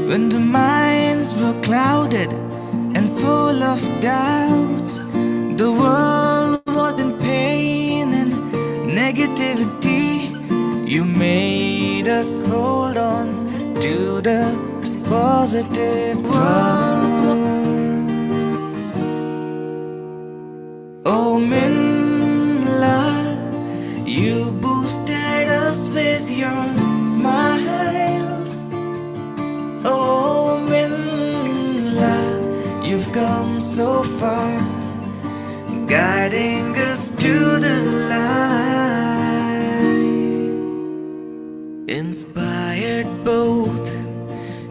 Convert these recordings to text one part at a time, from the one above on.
When the minds were clouded and full of doubts, the world was in pain and negativity. You made us hold on to the positive words. Oh MINLA, you boosted us with your smiles. Oh MINLA, you've come so far, guiding us to the light. Inspired both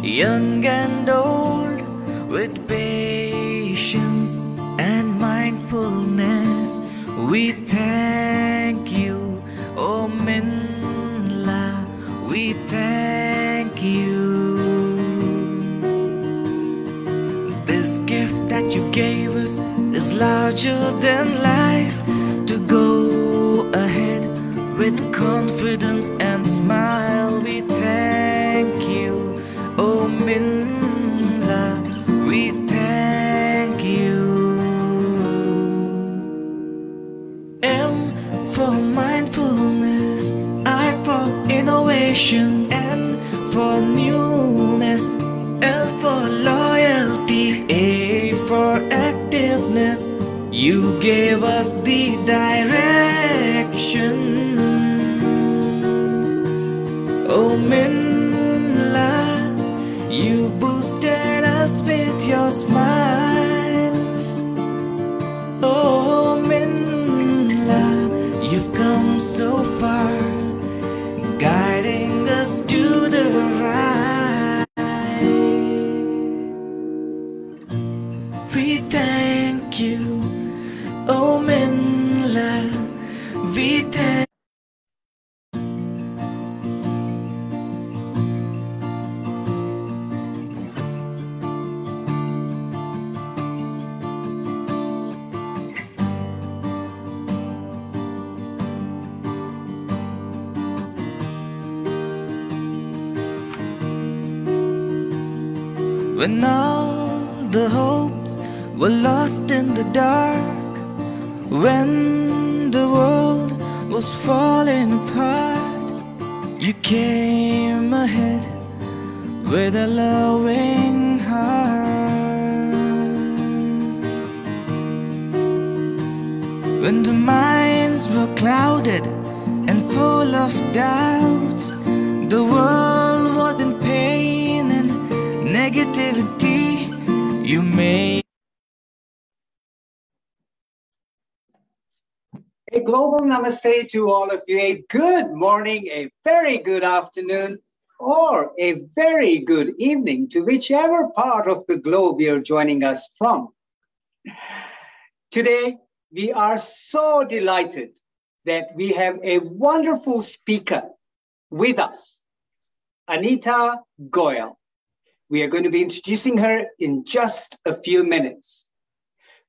young and old with patience and mindfulness. We thank you, oh MINLA, we thank you. This gift that you gave us is larger than life. To go ahead with confidence and smile, we thank you, oh MINLA, we thank you. M for mindfulness, I for innovation, N for newness, L for loyalty, A for activeness. You gave us the direction. Oh MINLA, you boosted us with your smiles. Oh MINLA, you've come so far, guiding us to the right. We thank you, oh MINLA, we thank. When all the hopes were lost in the dark, when the world was falling apart, you came ahead with a loving heart. When the minds were clouded and full of doubts, the world was in pain and negativity. You made a global namaste to all of you. A good morning, a very good afternoon, or a very good evening to whichever part of the globe you're joining us from. Today, we are so delighted that we have a wonderful speaker with us, Anita Goyal. We are going to be introducing her in just a few minutes.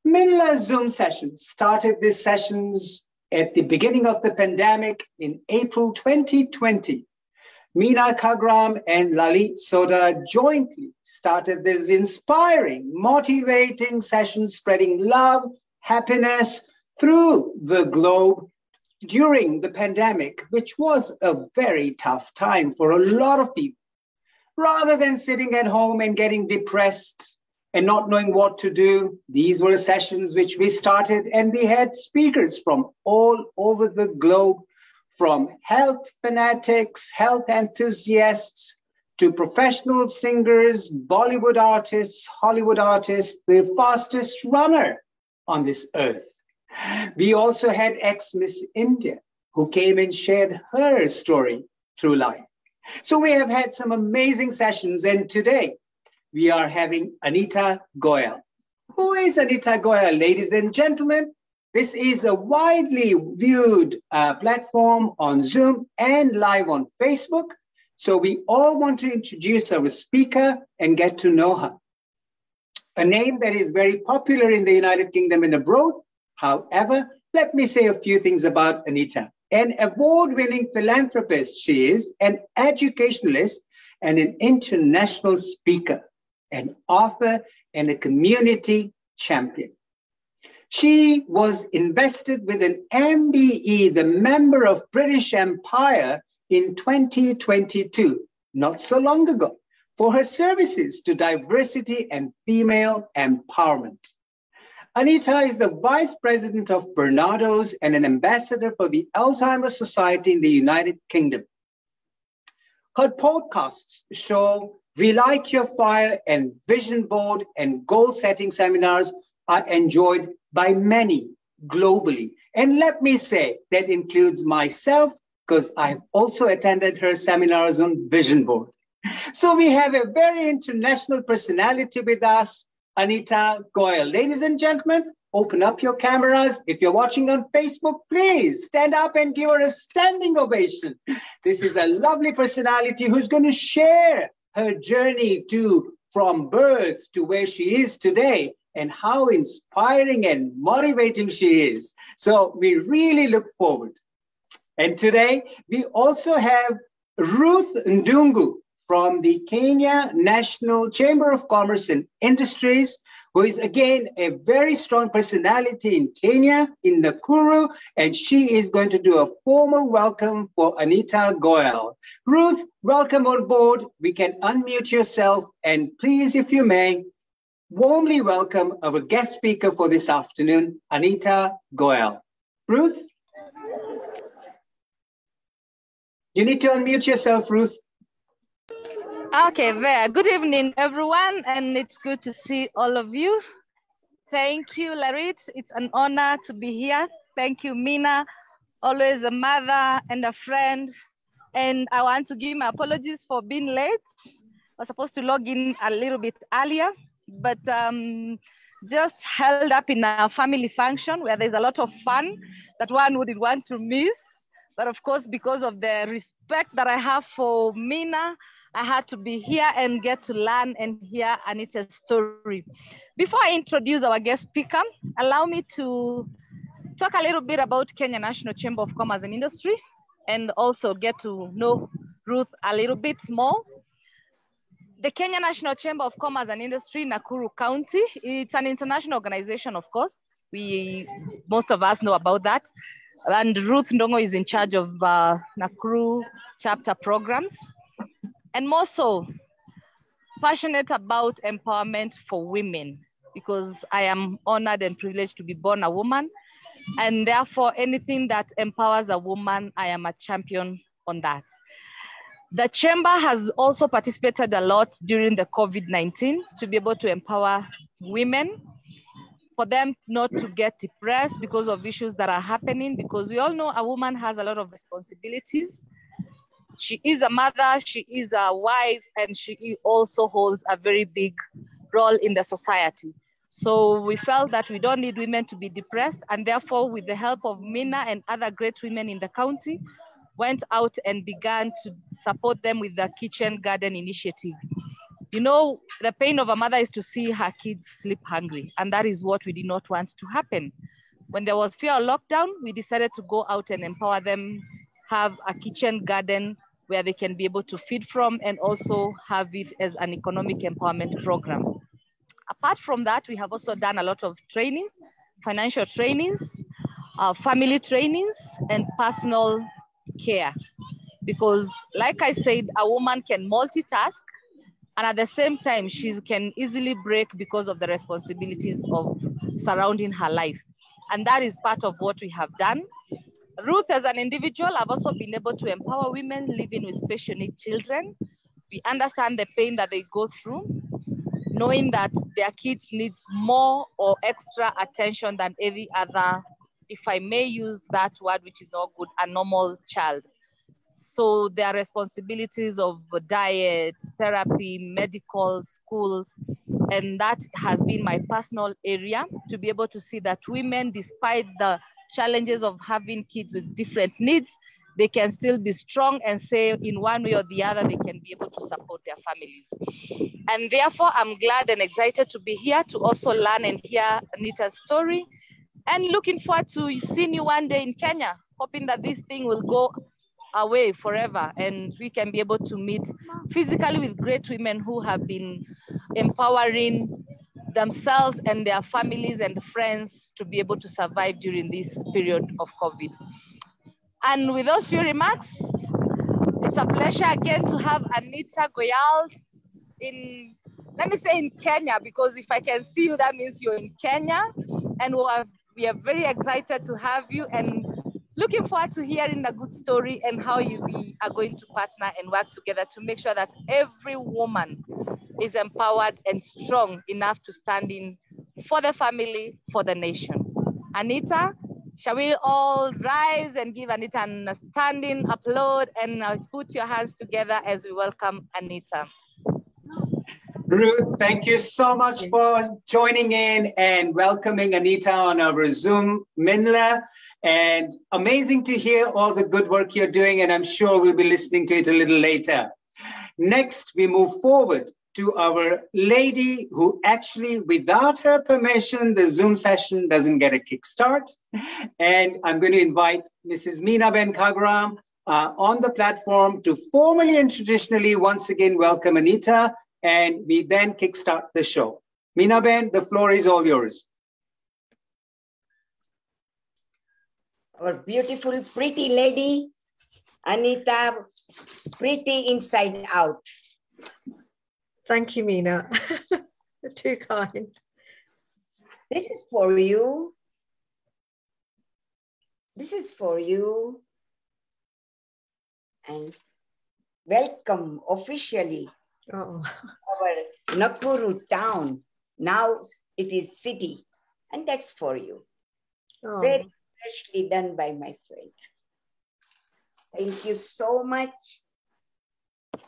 MINLA Zoom sessions started these sessions at the beginning of the pandemic in April 2020. Meena Kagram and Lalit Soda jointly started this inspiring, motivating sessions spreading love, happiness through the globe during the pandemic, which was a very tough time for a lot of people. Rather than sitting at home and getting depressed and not knowing what to do, these were sessions which we started, and we had speakers from all over the globe, from health fanatics, health enthusiasts, to professional singers, Bollywood artists, Hollywood artists, the fastest runner on this earth. We also had ex-Miss India, who came and shared her story through life. So we have had some amazing sessions, and today we are having Anita Goyal. Who is Anita Goyal, ladies and gentlemen? This is a widely viewed platform on Zoom and live on Facebook. So we all want to introduce our speaker and get to know her. A name that is very popular in the United Kingdom and abroad. However, let me say a few things about Anita. An award-winning philanthropist she is, an educationalist, and an international speaker, an author, and a community champion. She was invested with an MBE, the Member of British Empire, in 2022, not so long ago, for her services to diversity and female empowerment. Anita is the Vice President of Barnardo's and an ambassador for the Alzheimer's Society in the United Kingdom. Her podcasts show Relight Your Fire and Vision Board and goal-setting seminars are enjoyed by many globally. And let me say, that includes myself, because I've also attended her seminars on Vision Board. So we have a very international personality with us, Anita Goyal. Ladies and gentlemen, open up your cameras. If you're watching on Facebook, please stand up and give her a standing ovation. This is a lovely personality who's going to share her journey from birth to where she is today, and how inspiring and motivating she is. So we really look forward. And today we also have Ruth Ndungu from the Kenya National Chamber of Commerce and Industries, who is again a very strong personality in Kenya, in Nakuru, and she is going to do a formal welcome for Anita Goyal. Ruth, welcome on board. We can unmute yourself, and please, if you may, warmly welcome our guest speaker for this afternoon, Anita Goyal. Ruth? You need to unmute yourself, Ruth. Okay, there. Good evening, everyone, and it's good to see all of you. Thank you, Larit. It's an honor to be here. Thank you, Mina, always a mother and a friend. And I want to give my apologies for being late. I was supposed to log in a little bit earlier, but just held up in a family function where there's a lot of fun that one wouldn't want to miss. But of course, because of the respect that I have for Mina, I had to be here and get to learn and hear Anita's story. Before I introduce our guest speaker, allow me to talk a little bit about Kenya National Chamber of Commerce and Industry, and also get to know Ruth a little bit more. The Kenya National Chamber of Commerce and Industry, Nakuru County, it's an international organization, of course. Most of us know about that. And Ruth Ndongo is in charge of Nakuru chapter programs. And more so, passionate about empowerment for women, because I am honored and privileged to be born a woman. And therefore, anything that empowers a woman, I am a champion on that. The chamber has also participated a lot during the COVID-19 to be able to empower women, for them not to get depressed because of issues that are happening, because we all know a woman has a lot of responsibilities. She is a mother, she is a wife, and she also holds a very big role in the society. So we felt that we don't need women to be depressed, and therefore, with the help of Mina and other great women in the county, went out and began to support them with the Kitchen Garden Initiative. You know, the pain of a mother is to see her kids sleep hungry, and that is what we did not want to happen. When there was fear of lockdown, we decided to go out and empower them, have a kitchen garden where they can be able to feed from, and also have it as an economic empowerment program. Apart from that, we have also done a lot of trainings, financial trainings, family trainings, and personal care. Because like I said, a woman can multitask, and at the same time, she can easily break because of the responsibilities of surrounding her life. And that is part of what we have done. Ruth, as an individual, I've also been able to empower women living with special needs children. We understand the pain that they go through, knowing that their kids need more or extra attention than every other, if I may use that word, which is not good, a normal child. So their responsibilities of diet, therapy, medical, schools, and that has been my personal area, to be able to see that women, despite the challenges of having kids with different needs, they can still be strong and say in one way or the other, they can be able to support their families. And therefore, I'm glad and excited to be here to also learn and hear Anita's story, and looking forward to seeing you one day in Kenya, hoping that this thing will go away forever, and we can be able to meet physically with great women who have been empowering themselves and their families and friends to be able to survive during this period of COVID. And with those few remarks, it's a pleasure again to have Anita Goyal in, let me say in Kenya, because if I can see you, that means you're in Kenya. And we are very excited to have you and looking forward to hearing the good story and how we are going to partner and work together to make sure that every woman is empowered and strong enough to stand in for the family, for the nation. Anita, shall we all rise and give Anita a standing applaud and put your hands together as we welcome Anita. Ruth, thank you so much for joining in and welcoming Anita on our Zoom MINLA. And amazing to hear all the good work you're doing, and I'm sure we'll be listening to it a little later. Next, we move forward to our lady who actually, without her permission, the Zoom session doesn't get a kickstart. And I'm going to invite Mrs. Meena Ben Kagram on the platform to formally and traditionally once again welcome Anita, and we then kickstart the show. Meena Ben, the floor is all yours. Our beautiful, pretty lady, Anita, pretty inside out. Thank you, Meena. Too kind. This is for you. This is for you. And welcome officially our Nakuru town. Now it is city, and that's for you. Oh. Very freshly done by my friend. Thank you so much.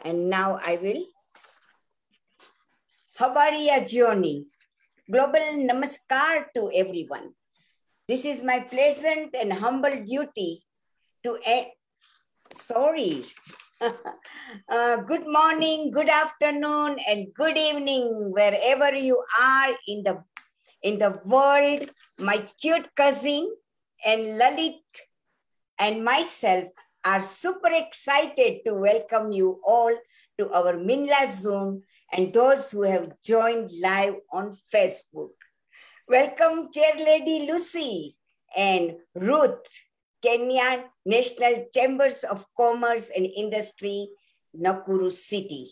And now I will. Habariya Joni. Global namaskar to everyone. This is my pleasant and humble duty to good morning, good afternoon, and good evening, wherever you are in the world. My cute cousin and Lalit and myself are super excited to welcome you all to our MINLA Zoom and those who have joined live on Facebook. Welcome Chair Lady Lucy and Ruth, Kenya National Chambers of Commerce and Industry, Nakuru City.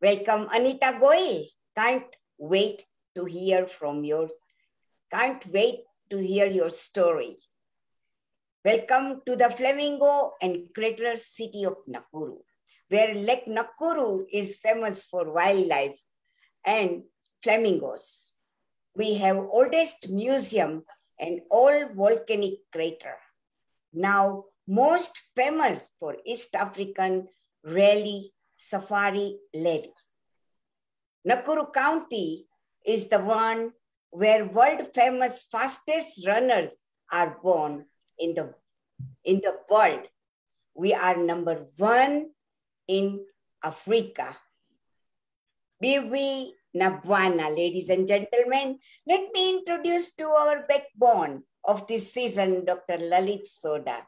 Welcome Anita Goyal. Can't wait to hear your story. Welcome to the Flamingo and Crater City of Nakuru, where Lake Nakuru is famous for wildlife and flamingos. We have oldest museum and all volcanic crater. Now most famous for East African rally safari levy. Nakuru County is the one where world famous fastest runners are born in the world. We are number 1 in Africa. Bibi Nabwana, ladies and gentlemen, let me introduce to our backbone of this season, Dr. Lalit Soda.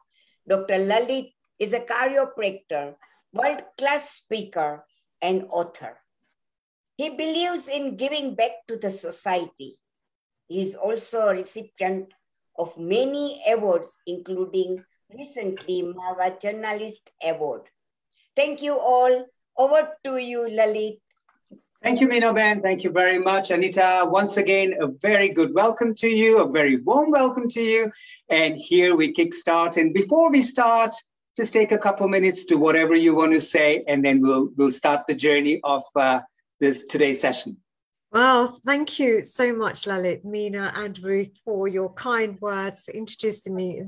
Dr. Lalit is a chiropractor, world-class speaker, and author. He believes in giving back to the society. He is also a recipient of many awards, including recently Mawa Journalist Award. Thank you all. Over to you, Lalit. Thank you, Meena Ben. Thank you very much. Anita, once again, a very good welcome to you, a very warm welcome to you. And here we kickstart. And before we start, just take a couple minutes to whatever you want to say, and then we'll start the journey of today's session. Well, thank you so much, Lalit, Meena, and Ruth, for your kind words, for introducing me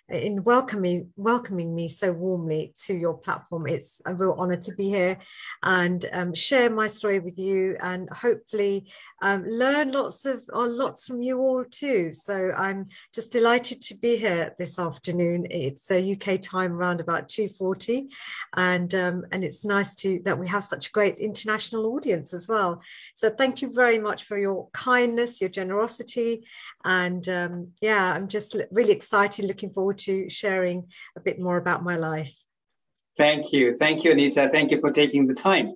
in welcoming me so warmly to your platform. It's a real honor to be here and share my story with you, and hopefully learn lots from you all too. So I'm just delighted to be here this afternoon. It's UK time around about 2:40, and it's nice that we have such a great international audience as well. So thank you very much for your kindness, your generosity, and yeah, I'm just really excited, looking forward forward to sharing a bit more about my life. Thank you. Thank you, Anita. Thank you for taking the time.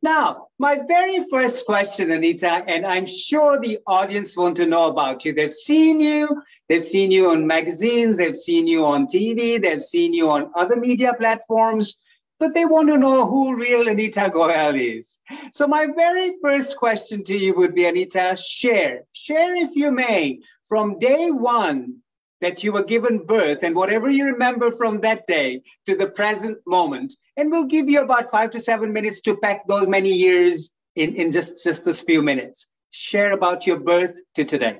Now, my very first question, Anita, and I'm sure the audience want to know about you. They've seen you on magazines, they've seen you on TV, they've seen you on other media platforms, but they want to know who real Anita Goyal is. So my very first question to you would be, Anita, share if you may, from day one that you were given birth and whatever you remember from that day to the present moment. And we'll give you about 5 to 7 minutes to pack those many years in just those few minutes. Share about your birth to today.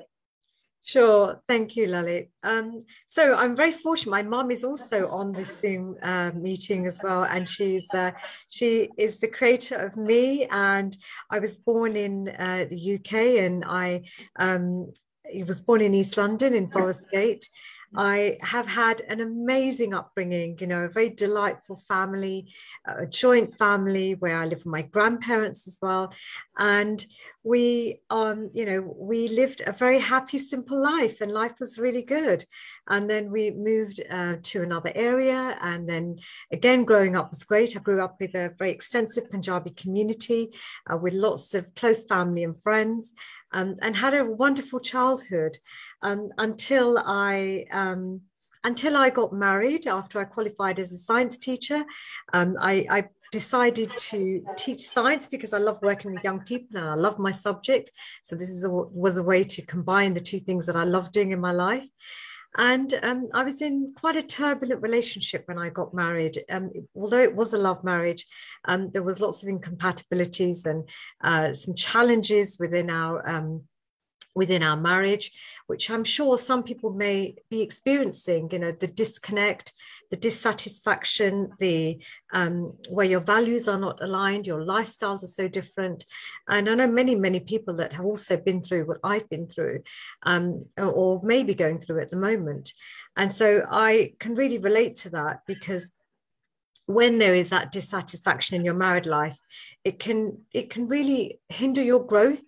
Sure. Thank you, Lalit. So I'm very fortunate. My mum is also on this Zoom meeting as well. And she is the creator of me. And I was born in the UK, and I was born in East London in Forest Gate. I have had an amazing upbringing, you know, a very delightful family, a joint family where I live with my grandparents as well. And we, you know, we lived a very happy, simple life, and life was really good. And then we moved to another area. And then again, growing up was great. I grew up with a very extensive Punjabi community with lots of close family and friends, and had a wonderful childhood until I got married. After I qualified as a science teacher, I decided to teach science because I love working with young people and I love my subject. So this was a way to combine the two things that I love doing in my life. And I was in quite a turbulent relationship when I got married. Although it was a love marriage, there was lots of incompatibilities and some challenges within our marriage, which I'm sure some people may be experiencing, you know, the disconnect, the dissatisfaction, the where your values are not aligned, your lifestyles are so different. And I know many, many people that have also been through what I've been through, or maybe going through at the moment. And so I can really relate to that, because when there is that dissatisfaction in your married life, it can really hinder your growth,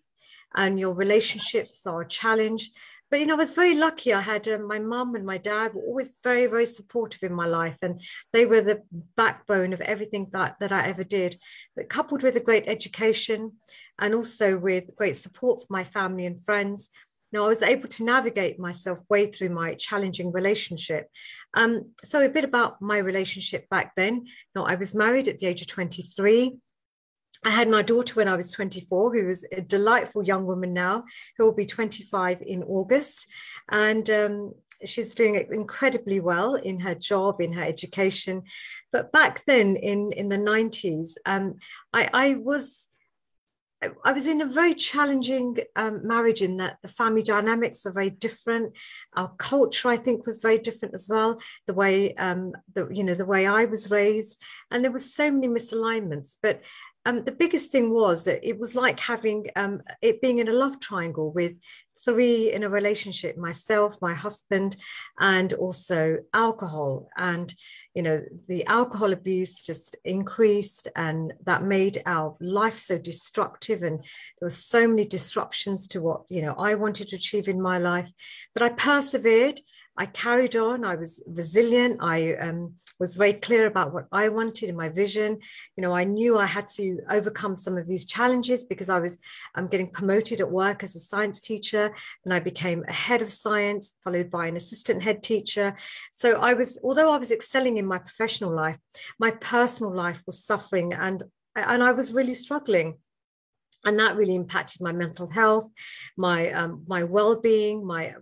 and your relationships are challenged. But, you know, I was very lucky. I had my mum and my dad were always very, very supportive in my life. And they were the backbone of everything that I ever did. But coupled with a great education and also with great support from my family and friends, you know, I was able to navigate myself way through my challenging relationship. So a bit about my relationship back then. You know, I was married at the age of 23. I had my daughter when I was 24, who is a delightful young woman now, who will be 25 in August. And she's doing incredibly well in her job, in her education. But back then in the 90s, I was in a very challenging marriage, in that the family dynamics were very different. Our culture, I think, was very different as well. The way, the way I was raised, and there was so many misalignments. But the biggest thing was that it was like having it being in a love triangle with three in a relationship: myself, my husband, and also alcohol. And, you know, the alcohol abuse just increased, and that made our life so destructive. And there were so many disruptions to what, you know, I wanted to achieve in my life. But I persevered. I carried on. I was resilient. I was very clear about what I wanted in my vision. You know, I knew I had to overcome some of these challenges, because I'm getting promoted at work as a science teacher, and I became a head of science, followed by an assistant head teacher. So although I was excelling in my professional life, my personal life was suffering, and I was really struggling. And that really impacted my mental health, my well-being, my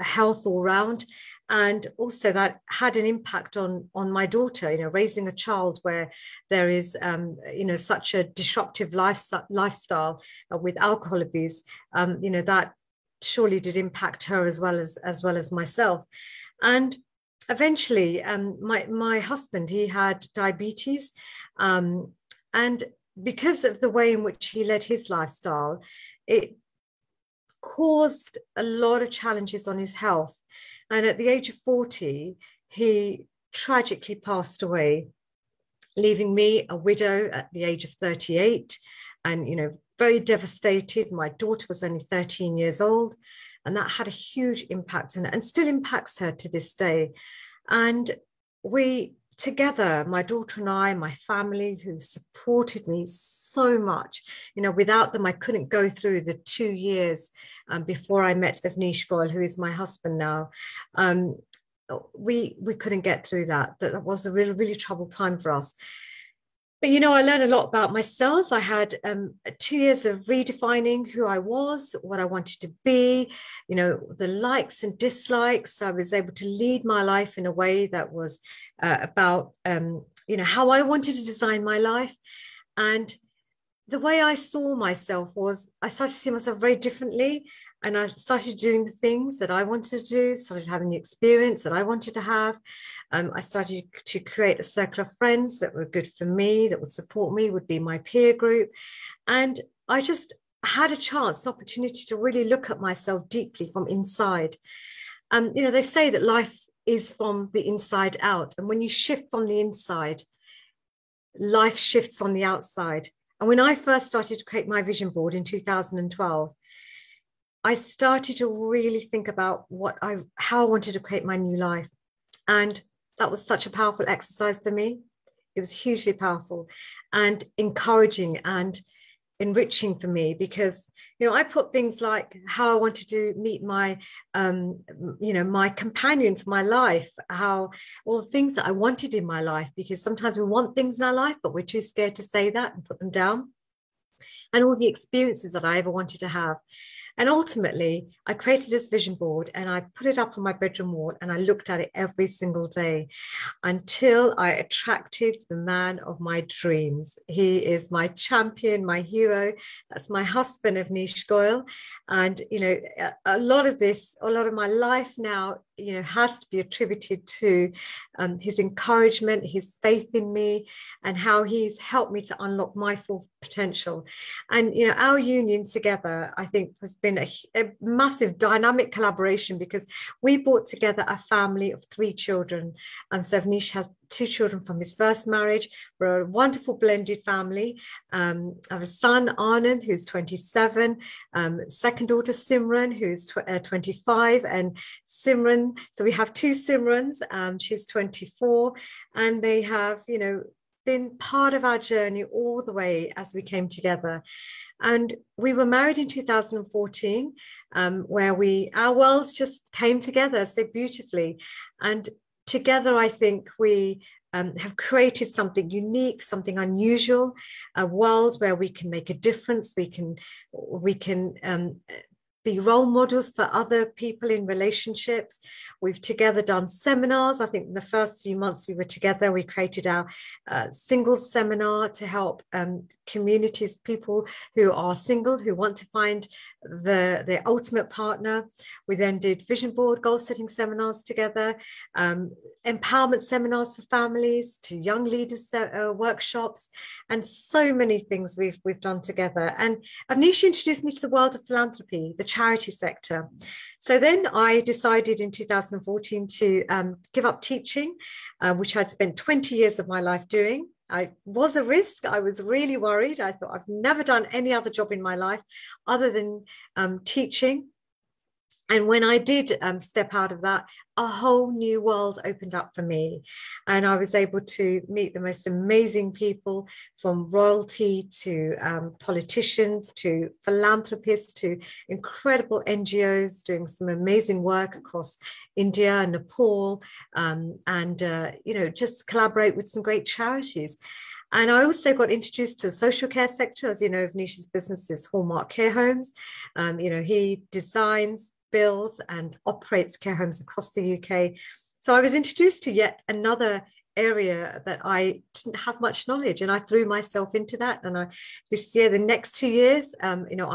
health all round. And also that had an impact on my daughter, you know, raising a child where there is, you know, such a disruptive lifestyle with alcohol abuse, you know, that surely did impact her as well as myself. And eventually my husband, he had diabetes, and because of the way in which he led his lifestyle, it caused a lot of challenges on his health. And at the age of 40, he tragically passed away, leaving me a widow at the age of 38, and, you know, very devastated. My daughter was only 13 years old, and that had a huge impact on her, and still impacts her to this day. And we together, my daughter and I, my family, who supported me so much, you know, without them, I couldn't go through the 2 years before I met Avnish Goyal, who is my husband now. We couldn't get through that. That was a really, really troubled time for us. But, you know, I learned a lot about myself. I had 2 years of redefining who I was, what I wanted to be, you know, the likes and dislikes. I was able to lead my life in a way that was about, you know, how I wanted to design my life. And the way I saw myself was I started to see myself very differently. And I started doing the things that I wanted to do, started having the experience that I wanted to have. I started to create a circle of friends that were good for me, that would support me, would be my peer group. And I just had a chance, an opportunity to really look at myself deeply from inside. You know, they say that life is from the inside out. And when you shift from the inside, life shifts on the outside. And when I first started to create my vision board in 2012, I started to really think about how I wanted to create my new life. And that was such a powerful exercise for me. It was hugely powerful and encouraging and enriching for me, because, you know, I put things like how I wanted to meet my, you know, my companion for my life, all the things that I wanted in my life, because sometimes we want things in our life, but we're too scared to say that and put them down. And all the experiences that I ever wanted to have. And ultimately, I created this vision board and I put it up on my bedroom wall and I looked at it every single day until I attracted the man of my dreams. He is my champion, my hero. That's my husband, Avnish Goyal. And, you know, a lot of my life now, you know, has to be attributed to his encouragement, his faith in me, and how he's helped me to unlock my full potential. And, you know, our union together, I think, has been a massive dynamic collaboration, because we brought together a family of 3 children. So Avnish has 2 children from his first marriage. We're a wonderful blended family. I have a son, Anand, who's 27, second daughter, Simran, who's 25, and Simran. So we have 2 Simrans. She's 24, and they have, you know, been part of our journey all the way as we came together. And we were married in 2014, where our worlds just came together so beautifully. And together, I think we have created something unique, something unusual, a world where we can make a difference. We can be role models for other people in relationships. We've together done seminars. I think in the first few months we were together, we created our singles seminar to help communities, people who are single, who want to find their ultimate partner. We then did vision board goal setting seminars together, empowerment seminars for families, to young leaders workshops, and so many things we've done together. And Avnish introduced me to the world of philanthropy, the charity sector. So then I decided in 2014 to give up teaching, which I'd spent 20 years of my life doing. I was a risk. I was really worried. I thought I've never done any other job in my life other than teaching. And when I did step out of that, a whole new world opened up for me. And I was able to meet the most amazing people, from royalty to politicians, to philanthropists, to incredible NGOs doing some amazing work across India and Nepal, you know, just collaborate with some great charities. And I also got introduced to the social care sector. As you know, Avnish's business is Hallmark Care Homes. You know, he designs, builds and operates care homes across the UK. So I was introduced to yet another area that I didn't have much knowledge, and I threw myself into that. And this year, the next 2 years, you know,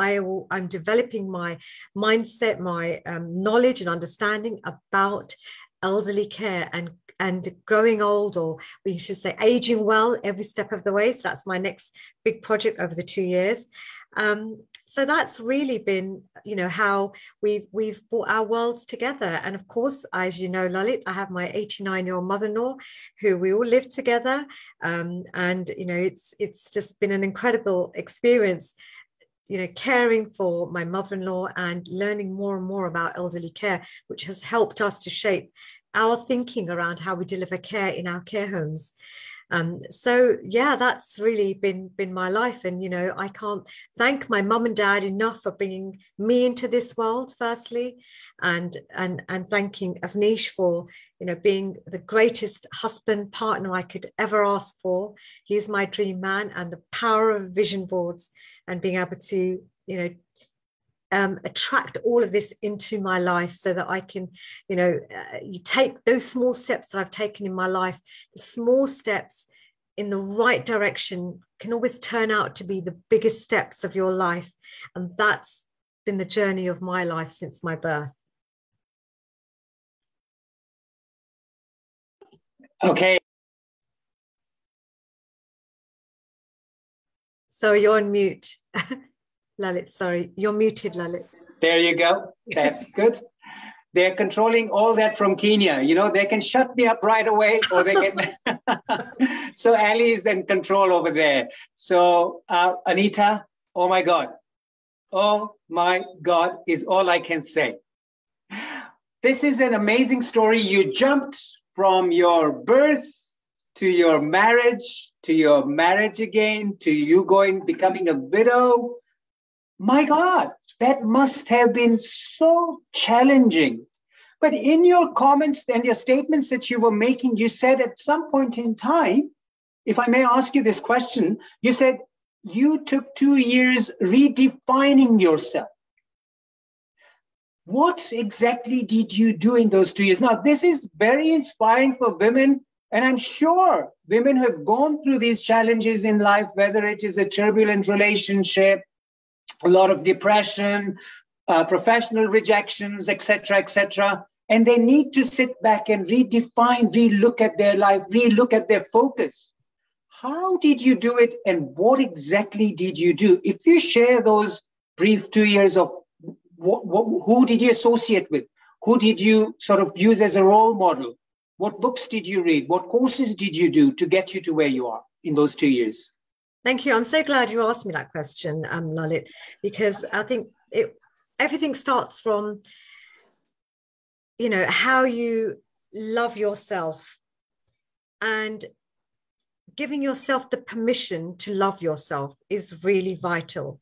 I'm developing my mindset, my knowledge and understanding about elderly care and growing old, or we should say aging well, every step of the way. So that's my next big project over the 2 years. So that's really been, you know, how we've brought our worlds together. And of course, as you know, Lalit, I have my 89-year-old mother-in-law, who we all live together. And, you know, it's just been an incredible experience, you know, caring for my mother-in-law and learning more and more about elderly care, which has helped us to shape our thinking around how we deliver care in our care homes. So yeah, that's really been my life. And, you know, I can't thank my mum and dad enough for bringing me into this world, firstly, and thanking Avnish for, you know, being the greatest husband partner I could ever ask for. He's my dream man, and the power of vision boards and being able to, you know, attract all of this into my life so that I can, you know, you take those small steps that I've taken in my life, the small steps in the right direction can always turn out to be the biggest steps of your life. And that's been the journey of my life since my birth. Okay. So you're on mute. Lalit, sorry, you're muted, Lalit. There you go. That's good. They're controlling all that from Kenya. You know, they can shut me up right away, or they can. So Ali is in control over there. So Anita, oh my God. Oh my God is all I can say. This is an amazing story. You jumped from your birth to your marriage again, to you becoming a widow. My God, that must have been so challenging. But in your comments and your statements that you were making, you said at some point in time, if I may ask you this question, you said you took 2 years redefining yourself. What exactly did you do in those 2 years? Now, this is very inspiring for women, and I'm sure women who have gone through these challenges in life, whether it is a turbulent relationship, a lot of depression, professional rejections, etc., and they need to sit back and redefine, relook at their life, relook at their focus. How did you do it, and what exactly did you do? If you share those brief 2 years of who did you associate with? Who did you sort of use as a role model? What books did you read? What courses did you do to get you to where you are in those 2 years? Thank you. I'm so glad you asked me that question, Lalit, because I think everything starts from, you know, how you love yourself and giving yourself the permission to love yourself is really vital,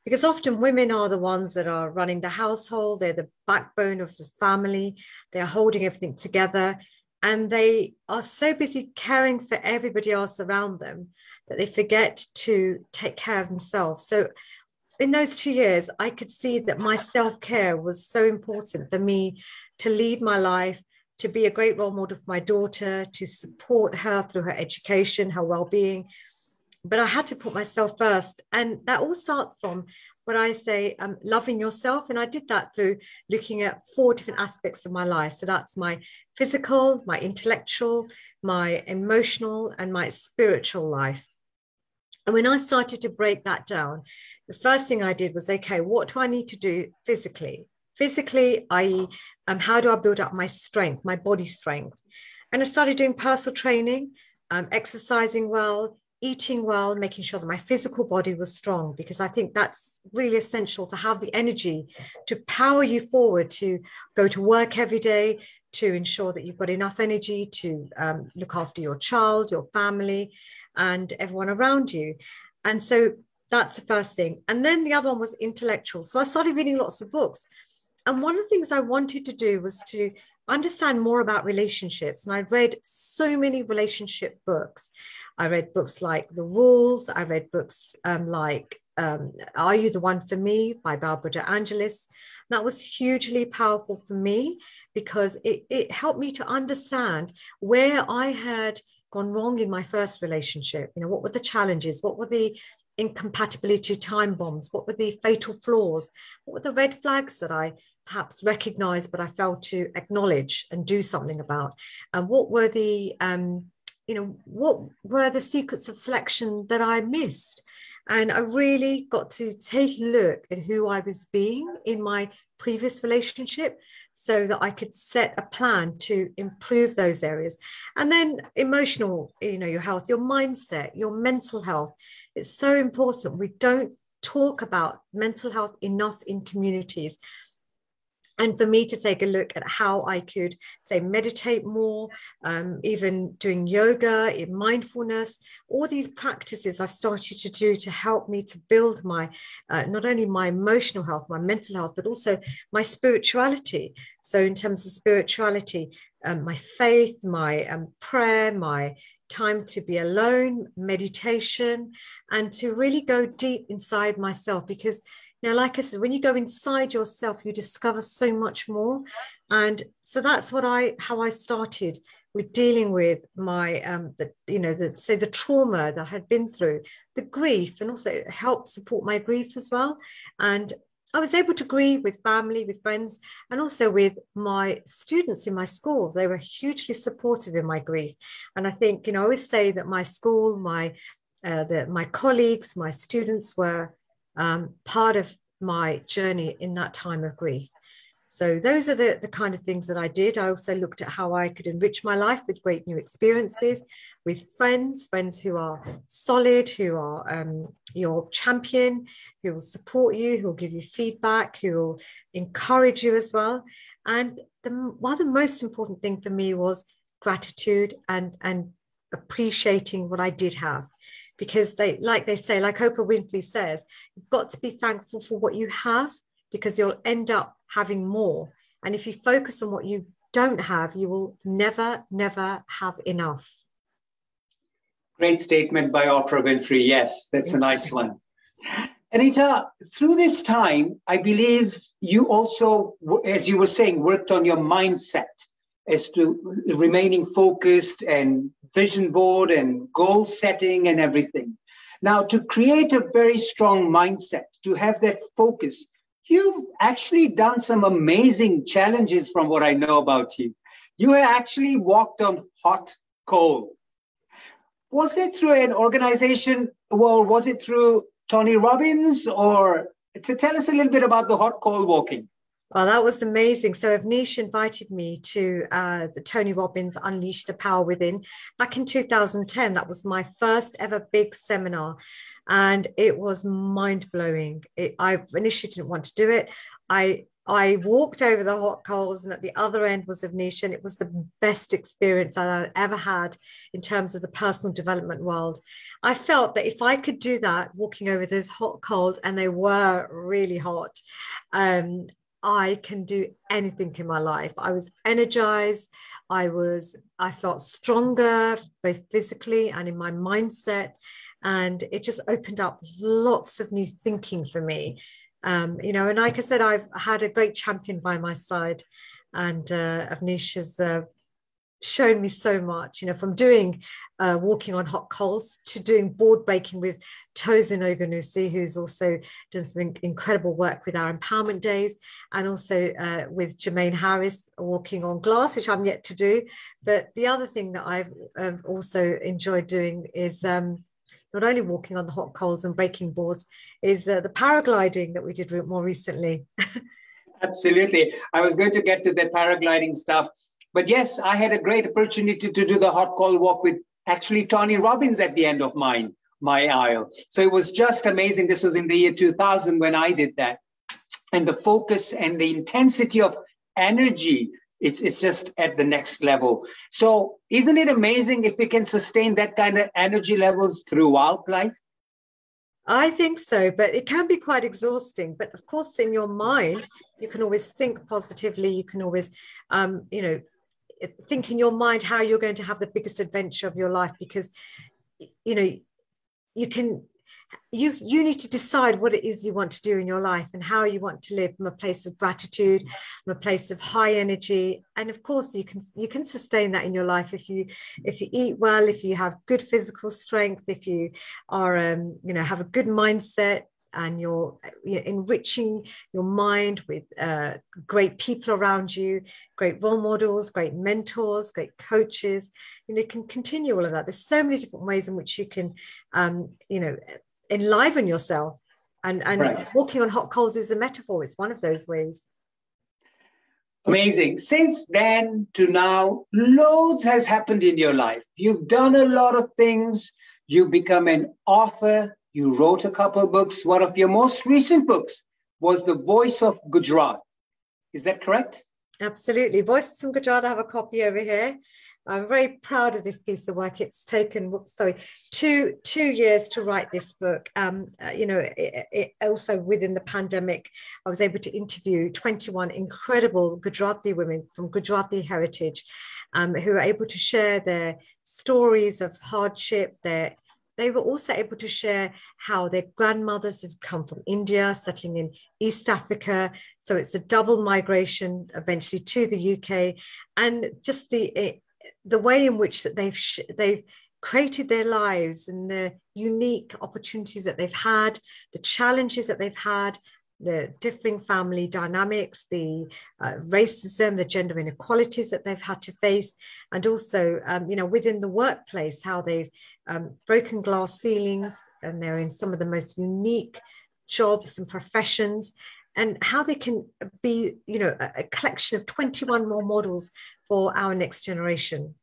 because often women are the ones that are running the household. They're the backbone of the family. They're holding everything together, and they are so busy caring for everybody else around them that they forget to take care of themselves. So in those 2 years, I could see that my self-care was so important for me to lead my life, to be a great role model for my daughter, to support her through her education, her well-being. But I had to put myself first. And that all starts from what I say, loving yourself. And I did that through looking at 4 different aspects of my life. So that's my physical, my intellectual, my emotional, and my spiritual life. And when I started to break that down, the first thing I did was, okay, what do I need to do physically? Physically, i.e., how do I build up my strength, my body strength? And I started doing personal training, exercising well, eating well, making sure that my physical body was strong, because I think that's really essential to have the energy to power you forward, to go to work every day, to ensure that you've got enough energy to look after your child, your family, and everyone around you. And so that's the first thing. And then the other one was intellectual. So I started reading lots of books. And one of the things I wanted to do was to understand more about relationships. And I read so many relationship books. I read books like The Rules. I read books like Are You the One for Me by Barbara De Angelis. That was hugely powerful for me because it helped me to understand where I had gone wrong in my first relationship. You know, what were the challenges? What were the incompatibility time bombs? What were the fatal flaws? What were the red flags that I perhaps recognized, but I failed to acknowledge and do something about? And what were the, what were the secrets of selection that I missed? And I really got to take a look at who I was being in my previous relationship so that I could set a plan to improve those areas. And then emotional, your health, your mindset, your mental health. It's so important. We don't talk about mental health enough in communities. And for me to take a look at how I could, say, meditate more, even doing yoga, mindfulness, all these practices I started to do to help me to build my, not only my emotional health, my mental health, but also my spirituality. So in terms of spirituality, my faith, my prayer, my time to be alone, meditation, and to really go deep inside myself. Because now, like I said, when you go inside yourself, you discover so much more. And so that's how I started with dealing with my, the trauma that I had been through, the grief, and also help support my grief as well. And I was able to grieve with family, with friends, and also with my students in my school. They were hugely supportive in my grief. And I think, I always say that my school, my colleagues, my students were part of my journey in that time of grief. So those are the kind of things that I did. I also looked at how I could enrich my life with great new experiences, with friends who are solid, who are your champion, who will support you, who will give you feedback, who will encourage you as well. And one of the most important thing for me was gratitude and appreciating what I did have. Because like Oprah Winfrey says, you've got to be thankful for what you have, because you'll end up having more. And if you focus on what you don't have, you will never, never have enough. Great statement by Oprah Winfrey. Yes, that's a nice one. Anita, through this time, I believe you also, as you were saying, worked on your mindset as to remaining focused and vision board and goal setting and everything. Now, to create a very strong mindset, to have that focus, you've actually done some amazing challenges from what I know about you. You have actually walked on hot coal. Was it through an organization, or was it through Tony Robbins, or to tell us a little bit about the hot coal walking? Well, that was amazing. So Avnish invited me to the Tony Robbins Unleash the Power Within back in 2010. That was my first ever big seminar, and it was mind-blowing. I initially didn't want to do it. I walked over the hot coals, and at the other end was Avnish, and it was the best experience I'd ever had in terms of the personal development world. I felt that if I could do that, walking over those hot coals, and they were really hot, I can do anything in my life. I was energized. I felt stronger, both physically and in my mindset. And it just opened up lots of new thinking for me. And like I said, I've had a great champion by my side, and Avnish has shown me so much, from doing walking on hot coals to doing board breaking with Tosin Ogunwusi, who's also done some incredible work with our empowerment days, and also with Jermaine Harris walking on glass, which I'm yet to do. But the other thing that I've also enjoyed doing is not only walking on the hot coals and breaking boards, is the paragliding that we did more recently. Absolutely. I was going to get to the paragliding stuff. But yes, I had a great opportunity to do the hot coal walk with actually Tony Robbins at the end of my aisle. So it was just amazing. This was in the year 2000 when I did that. And the focus and the intensity of energy, it's just at the next level. So isn't it amazing if we can sustain that kind of energy levels throughout life? I think so, but it can be quite exhausting. But of course, in your mind, you can always think positively. You can always, think in your mind how you're going to have the biggest adventure of your life, because, you need to decide what it is you want to do in your life and how you want to live from a place of gratitude, from a place of high energy. And of course, you can sustain that in your life if you eat well, if you have good physical strength, if you are have a good mindset, and you're enriching your mind with great people around you, great role models, great mentors, great coaches. You can continue all of that. There's so many different ways in which you can, enliven yourself. And right. Walking on hot coals is a metaphor. It's one of those ways. Amazing. Since then to now, loads has happened in your life. You've done a lot of things. You've become an author. You wrote a couple of books. One of your most recent books was The Voice of Gujarat. Is that correct? Absolutely. Voices from Gujarat, I have a copy over here. I'm very proud of this piece of work. It's taken, two years to write this book. It also within the pandemic, I was able to interview 21 incredible Gujarati women from Gujarati heritage, who are able to share their stories of hardship. They were also able to share how their grandmothers have come from India, settling in East Africa. So it's a double migration eventually to the UK, and just the way in which that they've created their lives and the unique opportunities that they've had, the challenges that they've had, the differing family dynamics, the racism, the gender inequalities that they've had to face, and also, within the workplace, how they've broken glass ceilings, and they're in some of the most unique jobs and professions, and how they can be, a collection of 21 more models for our next generation.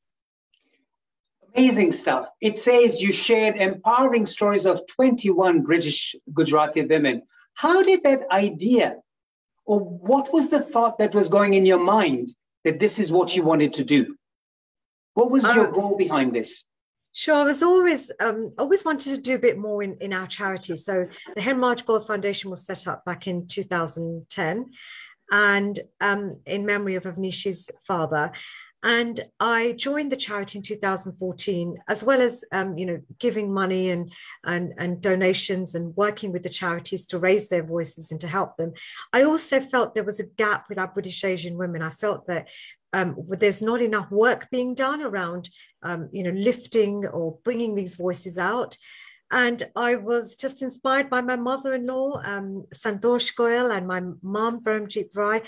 Amazing stuff. It says you shared empowering stories of 21 British Gujarati women. How did that idea, or what was the thought that was going in your mind that this is what you wanted to do? What was your goal behind this? Sure, I was always wanted to do a bit more in our charity. So the Hemraj Goyal Foundation was set up back in 2010, and in memory of Avnish's father. And I joined the charity in 2014, as well as giving money and donations and working with the charities to raise their voices and to help them. I also felt there was a gap with our British Asian women. I felt that there's not enough work being done around lifting or bringing these voices out. And I was just inspired by my mother-in-law, Santosh Goyal, and my mom, Paramjit Rai,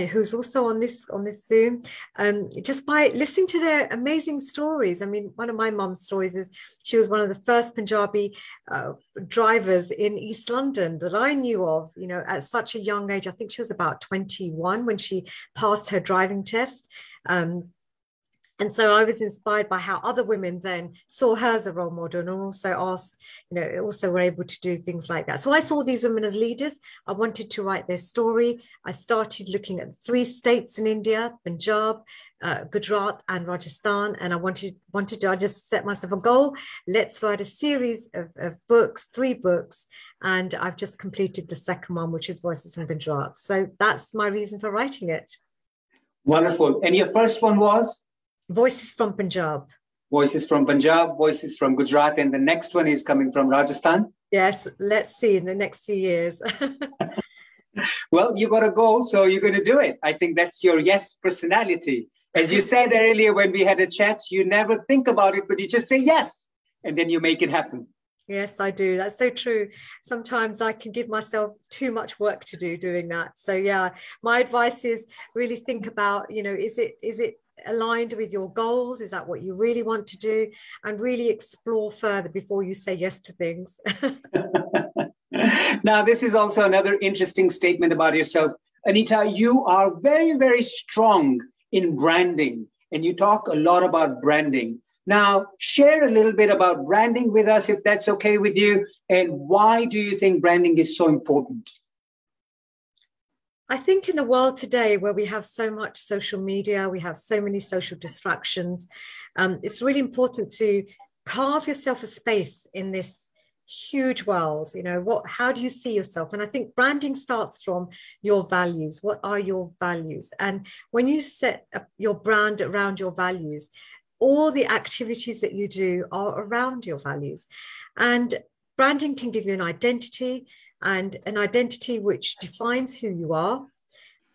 who's also on this Zoom, just by listening to their amazing stories. I mean, one of my mom's stories is she was one of the first Punjabi drivers in East London that I knew of, at such a young age. I think she was about 21 when she passed her driving test. And so I was inspired by how other women then saw her as a role model, and also asked, also were able to do things like that. So I saw these women as leaders. I wanted to write their story. I started looking at 3 states in India, Punjab, Gujarat, and Rajasthan. And I just set myself a goal. Let's write a series of books, 3 books. And I've just completed the second one, which is Voices from Gujarat. So that's my reason for writing it. Wonderful. And your first one was? Voices from Punjab. Voices from Punjab, Voices from Gujarat, and the next one is coming from Rajasthan. Yes, let's see in the next few years. Well, you got a goal, so you're going to do it. I think that's your yes personality. As you said earlier when we had a chat, you never think about it, but you just say yes, and then you make it happen. Yes, I do. That's so true. Sometimes I can give myself too much work to do doing that. So yeah, my advice is really think about, is it aligned with your goals? Is that what you really want to do? And really explore further before you say yes to things. Now, this is also another interesting statement about yourself. Anita, you are very, very strong in branding, and you talk a lot about branding. Now, share a little bit about branding with us, if that's okay with you, and why do you think branding is so important? I think in the world today, where we have so much social media, we have so many social distractions, it's really important to carve yourself a space in this huge world. How do you see yourself? And I think branding starts from your values. What are your values? And when you set up your brand around your values, all the activities that you do are around your values. And branding can give you an identity, and an identity which defines who you are.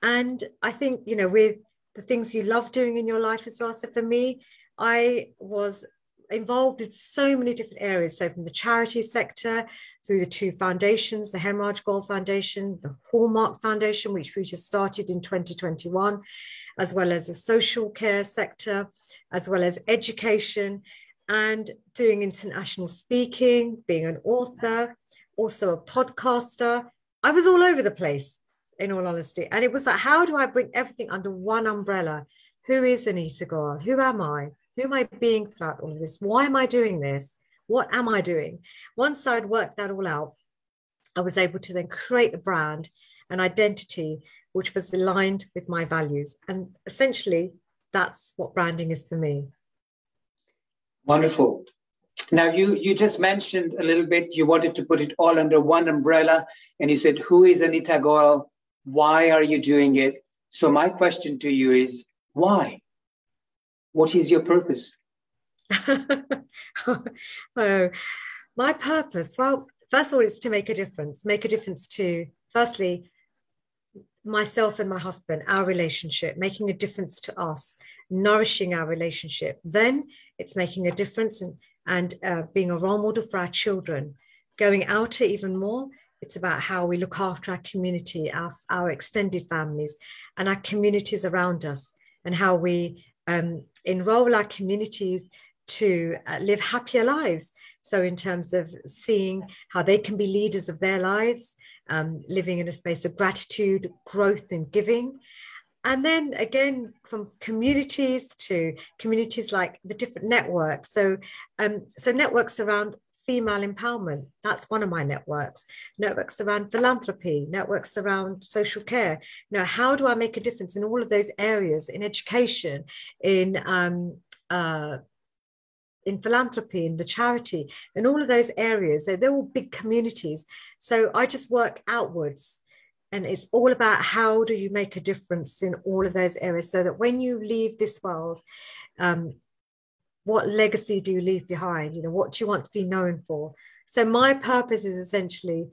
And I think, with the things you love doing in your life as well. So for me, I was involved in so many different areas. So from the charity sector through the 2 foundations, the Hemraj Goyal Foundation, the Hallmark Foundation, which we just started in 2021, as well as the social care sector, as well as education, and doing international speaking, being an author, also a podcaster. I was all over the place, in all honesty. And it was like, how do I bring everything under one umbrella? Who is Anita Goyal? Who am I? Who am I being throughout all of this? Why am I doing this? What am I doing? Once I'd worked that all out, I was able to then create a brand, an identity, which was aligned with my values. And essentially, that's what branding is for me. Wonderful. Now, you just mentioned a little bit, you wanted to put it all under one umbrella, and you said, who is Anita Goyal? Why are you doing it? So my question to you is, why? What is your purpose? Oh, my purpose, well, first of all, it's to make a difference to, firstly, myself and my husband, our relationship, making a difference to us, nourishing our relationship. Then it's making a difference and being a role model for our children. Going outer even more, it's about how we look after our community, our extended families, and our communities around us, and how we enroll our communities to live happier lives. So in terms of seeing how they can be leaders of their lives, living in a space of gratitude, growth, and giving. And then again, from communities to communities like the different networks. So networks around female empowerment, that's one of my networks. Networks around philanthropy, networks around social care. You know, how do I make a difference in all of those areas, in education, in philanthropy, in the charity, in all of those areas? They're all big communities. So I just work outwards. And it's all about how do you make a difference in all of those areas, so that when you leave this world, what legacy do you leave behind? You know, what do you want to be known for? So my purpose is essentially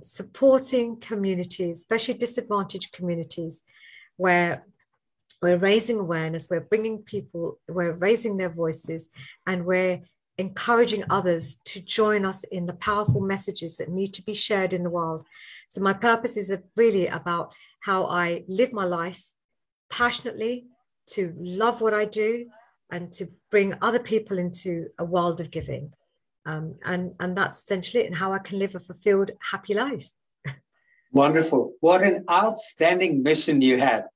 supporting communities, especially disadvantaged communities, where we're raising awareness, we're bringing people, we're raising their voices, and we're encouraging others to join us in the powerful messages that need to be shared in the world. So my purpose is really about how I live my life passionately, to love what I do, and to bring other people into a world of giving. And that's essentially it, and how I can live a fulfilled, happy life. Wonderful. What an outstanding mission you have.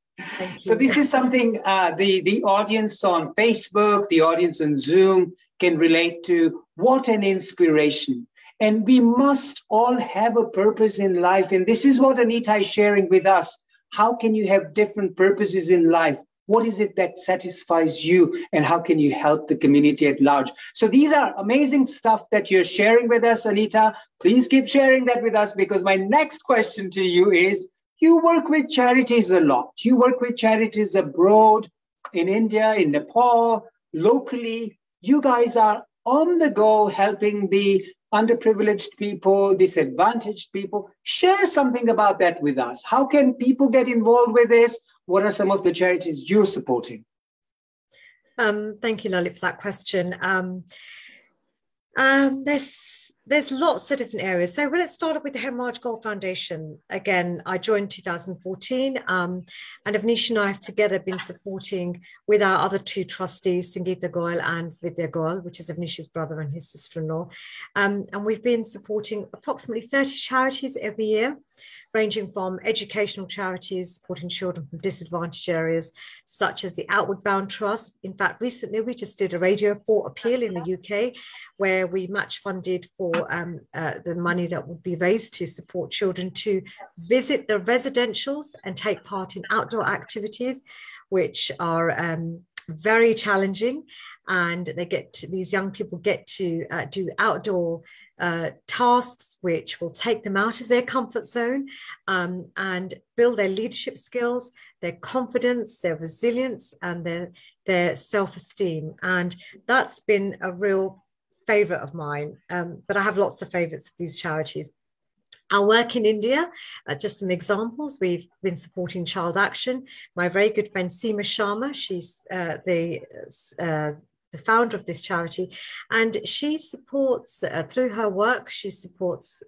So this is something the audience on Facebook, the audience on Zoom can relate to. What an inspiration. And we must all have a purpose in life. And this is what Anita is sharing with us. How can you have different purposes in life? What is it that satisfies you? And how can you help the community at large? So these are amazing stuff that you're sharing with us, Anita. Please keep sharing that with us, because my next question to you is, you work with charities a lot. You work with charities abroad, in India, in Nepal, locally. You guys are on the go helping the underprivileged people, disadvantaged people. Share something about that with us. How can people get involved with this? What are some of the charities you're supporting? Thank you, Lalit, for that question. There's lots of different areas. So let's start off with the Hemorrhage Gold Foundation. Again, I joined 2014, and Avnish and I have together been supporting with our other two trustees, Sangeeta Goyal and Vidya Goyal, which is Avnish's brother and his sister-in-law. And we've been supporting approximately 30 charities every year, ranging from educational charities supporting children from disadvantaged areas, such as the Outward Bound Trust. In fact, recently we just did a Radio 4 appeal in the UK, where we match funded for the money that would be raised to support children to visit the residentials and take part in outdoor activities, which are very challenging. And these young people get to do outdoor tasks which will take them out of their comfort zone and build their leadership skills, their confidence, their resilience, and their self-esteem. And that's been a real favorite of mine, but I have lots of favorites of these charities. Our work in India, just some examples, we've been supporting Child Action. My very good friend Seema Sharma, she's the founder of this charity, and she supports, through her work, she supports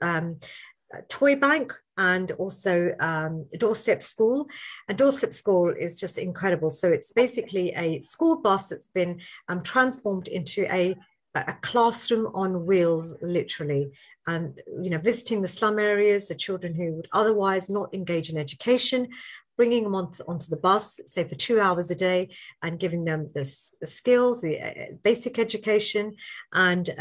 Toy Bank and also Doorstep School. And Doorstep School is just incredible. So it's basically a school bus that's been transformed into a classroom on wheels, literally. And, you know, visiting the slum areas, the children who would otherwise not engage in education, bringing them onto the bus, say for 2 hours a day, and giving them the skills, the basic education, and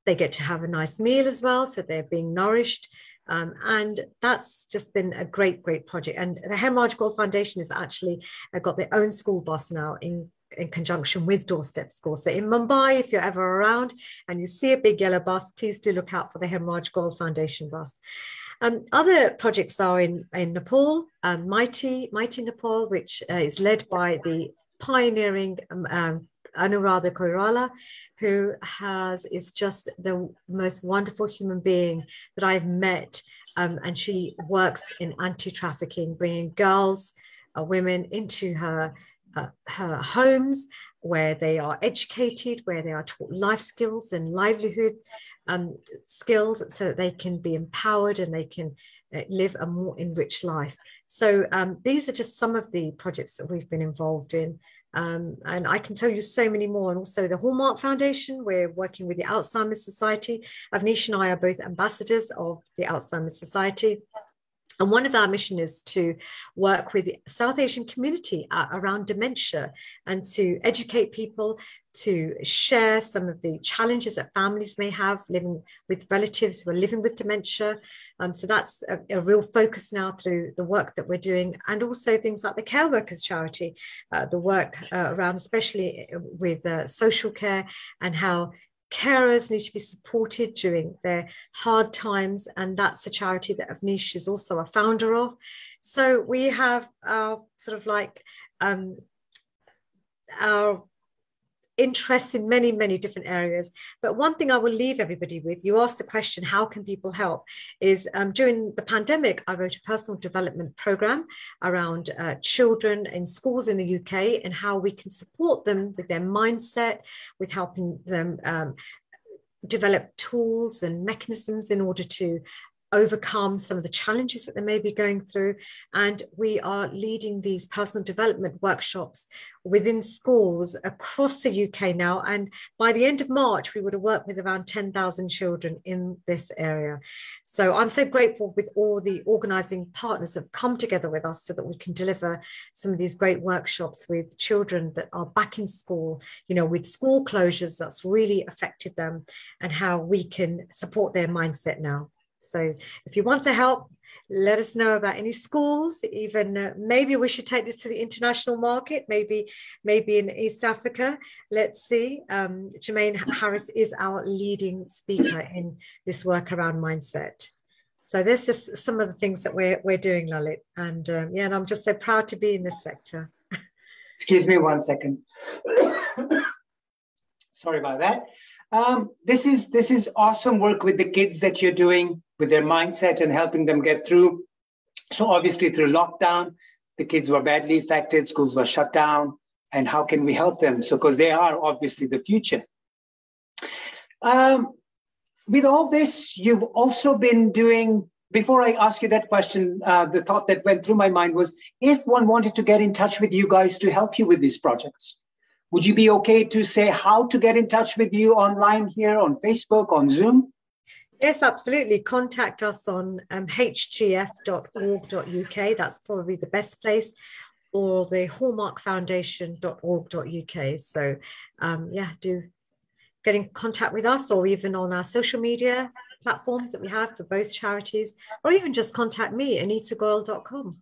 they get to have a nice meal as well, so they're being nourished. And that's just been a great project. And the Hemorrhage Goyal Foundation has actually got their own school bus now in conjunction with Doorstep School. So in Mumbai, if you're ever around and you see a big yellow bus, please do look out for the Hemorrhage Goyal Foundation bus. Other projects are in Nepal, Mighty Nepal, which is led by the pioneering Anuradha Koirala, who is just the most wonderful human being that I've met. And she works in anti-trafficking, bringing girls, women into her homes where they are educated, where they are taught life skills and livelihood skills so that they can be empowered and they can live a more enriched life. So these are just some of the projects that we've been involved in. And I can tell you so many more. And also the Hallmark Foundation, we're working with the Alzheimer's Society. Avnish and I are both ambassadors of the Alzheimer's Society. And one of our mission is to work with the South Asian community around dementia and to educate people, to share some of the challenges that families may have living with relatives who are living with dementia. So that's a real focus now through the work that we're doing, and also things like the Care Workers Charity, the work around especially with social care and how carers need to be supported during their hard times, and that's a charity that Avnish is also a founder of. So we have our sort of like our interests in many different areas. But one thing I will leave everybody with, you asked the question, how can people help, is during the pandemic, I wrote a personal development program around children in schools in the UK and how we can support them with their mindset, with helping them develop tools and mechanisms in order to overcome some of the challenges that they may be going through. And we are leading these personal development workshops within schools across the UK now. And by the end of March, we would have worked with around 10,000 children in this area. So I'm so grateful with all the organising partners that have come together with us so that we can deliver some of these great workshops with children that are back in school, you know, with school closures that's really affected them, and how we can support their mindset now. So if you want to help, let us know about any schools. Even maybe we should take this to the international market, maybe in East Africa. Let's see. Jermaine Harris is our leading speaker in this work around mindset. So there's just some of the things that we're doing, Lalit. And yeah, and I'm just so proud to be in this sector. Excuse me 1 second. Sorry about that. This is awesome work with the kids that you're doing with their mindset and helping them get through. So obviously through lockdown, the kids were badly affected, schools were shut down, and how can we help them? So because they are obviously the future. With all this, you've also been doing, before I ask you that question, the thought that went through my mind was, if one wanted to get in touch with you guys to help you with these projects, would you be okay to say how to get in touch with you online here on Facebook, on Zoom? Yes, absolutely. Contact us on hgf.org.uk. That's probably the best place, or the hallmarkfoundation.org.uk. So yeah, do get in contact with us, or even on our social media platforms that we have for both charities, or even just contact me, anitagoyal.com.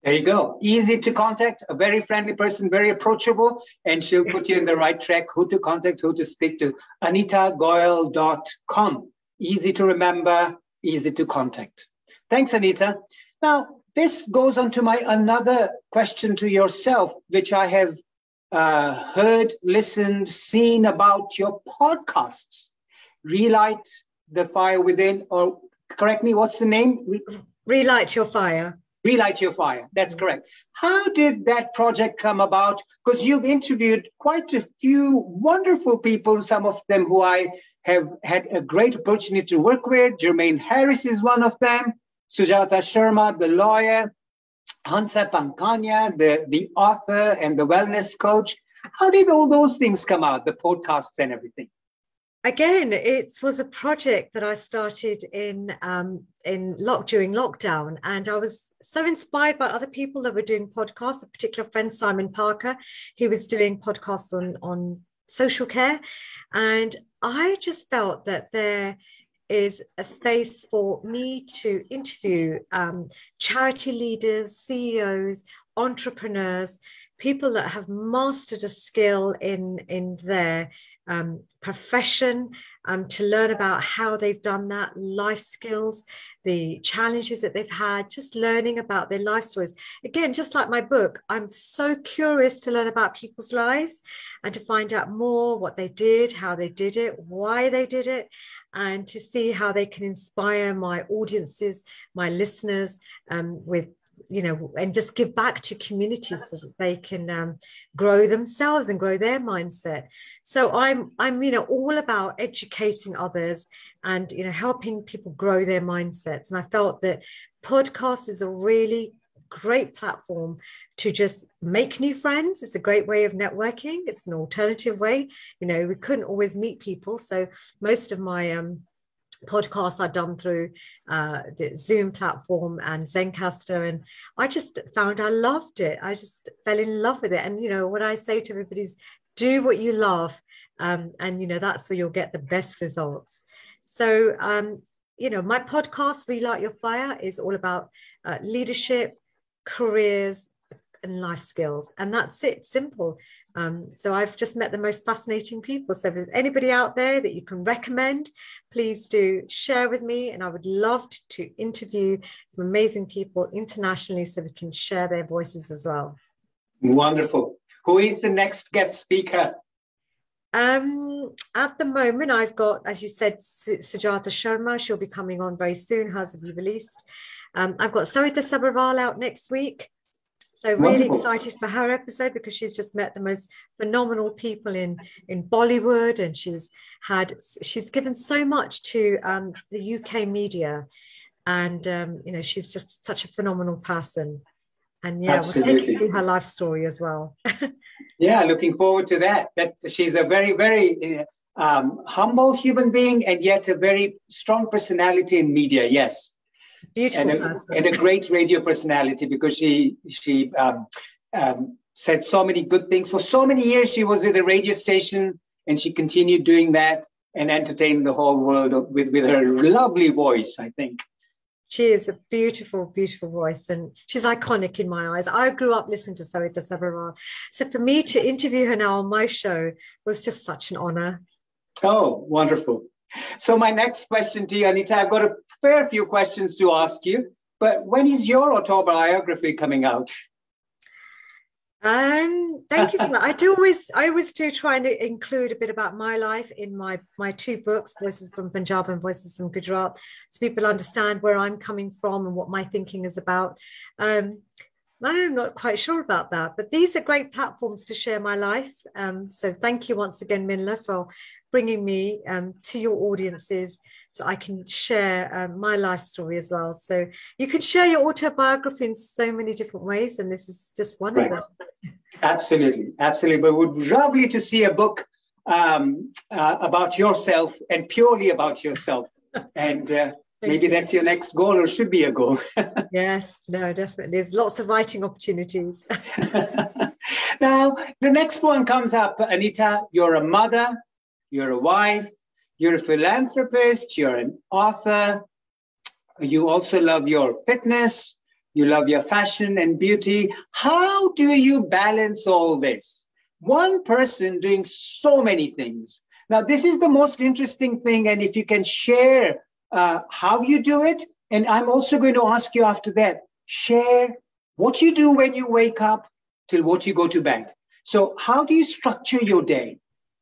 There you go. Easy to contact, a very friendly person, very approachable, and she'll put you in the right track, who to contact, who to speak to. anitagoyal.com. Easy to remember, easy to contact. Thanks, Anita. Now, this goes on to my another question to yourself, which I have heard, listened, seen about your podcasts. Relight the Fire Within, or correct me, what's the name? Relight Your Fire. Relight Your Fire, that's correct. How did that project come about? Because you've interviewed quite a few wonderful people, some of them who I have had a great opportunity to work with. Jermaine Harris is one of them, Sujata Sharma, the lawyer, Hansa Pankanya, the author and the wellness coach. How did all those things come out, the podcasts and everything? Again, it was a project that I started during lockdown, and I was so inspired by other people that were doing podcasts. A particular friend, Simon Parker, he was doing podcasts on social care, and I just felt that there is a space for me to interview charity leaders, CEOs, entrepreneurs, people that have mastered a skill in their profession, to learn about how they've done that, life skills, the challenges that they've had, just learning about their life stories. Again, just like my book, I'm so curious to learn about people's lives and to find out more what they did, how they did it, why they did it, and to see how they can inspire my audiences, my listeners, with, you know, and just give back to communities so that they can grow themselves and grow their mindset. So I'm, you know, all about educating others and, you know, helping people grow their mindsets. And I felt that podcast is a really great platform to just make new friends. It's a great way of networking. It's an alternative way. You know, we couldn't always meet people. So most of my podcasts are done through the Zoom platform and Zencaster, and I just found I loved it. I just fell in love with it. And you know what I say to everybody is, do what you love, and you know that's where you'll get the best results. So you know, my podcast Relight Your Fire is all about leadership, careers, and life skills, and that's it. Simple. So I've just met the most fascinating people. So if there's anybody out there that you can recommend, please do share with me. And I would love to interview some amazing people internationally so we can share their voices as well. Wonderful. Who is the next guest speaker? At the moment, I've got, as you said, Sujata Sharma. She'll be coming on very soon. Hers will be released. I've got Sarita Sabharwal out next week. So really excited for her episode because she's just met the most phenomenal people in Bollywood, and she's given so much to the UK media, and you know, she's just such a phenomenal person. And yeah, we'll take you through her life story as well. Yeah, looking forward to that. That she's a very, very humble human being, and yet a very strong personality in media. Yes. Beautiful and a great radio personality, because she said so many good things. For so many years, she was with a radio station, and she continued doing that and entertained the whole world with her lovely voice, I think. She is a beautiful, beautiful voice, and she's iconic in my eyes. I grew up listening to Sarita Sabharwal. So for me to interview her now on my show was just such an honor. Oh, wonderful. So my next question to you, Anita, I've got a fair few questions to ask you, but when is your autobiography coming out? Thank you for that. I always do try and include a bit about my life in my two books, Voices from Punjab and Voices from Gujarat, so people understand where I'm coming from and what my thinking is about. I'm not quite sure about that, but these are great platforms to share my life. So thank you once again, MINLA, for bringing me to your audiences so I can share my life story as well. So you can share your autobiography in so many different ways, and this is just one of them. Absolutely, absolutely. But would lovely to see a book about yourself, and purely about yourself. And maybe that's your next goal, or should be a goal. Yes, no, definitely. There's lots of writing opportunities. Now, the next one comes up, Anita. You're a mother, you're a wife, you're a philanthropist, you're an author. You also love your fitness, you love your fashion and beauty. How do you balance all this? One person doing so many things. Now, this is the most interesting thing, and if you can share how you do it, and I'm also going to ask you after that, share what you do when you wake up till what you go to bed. So how do you structure your day?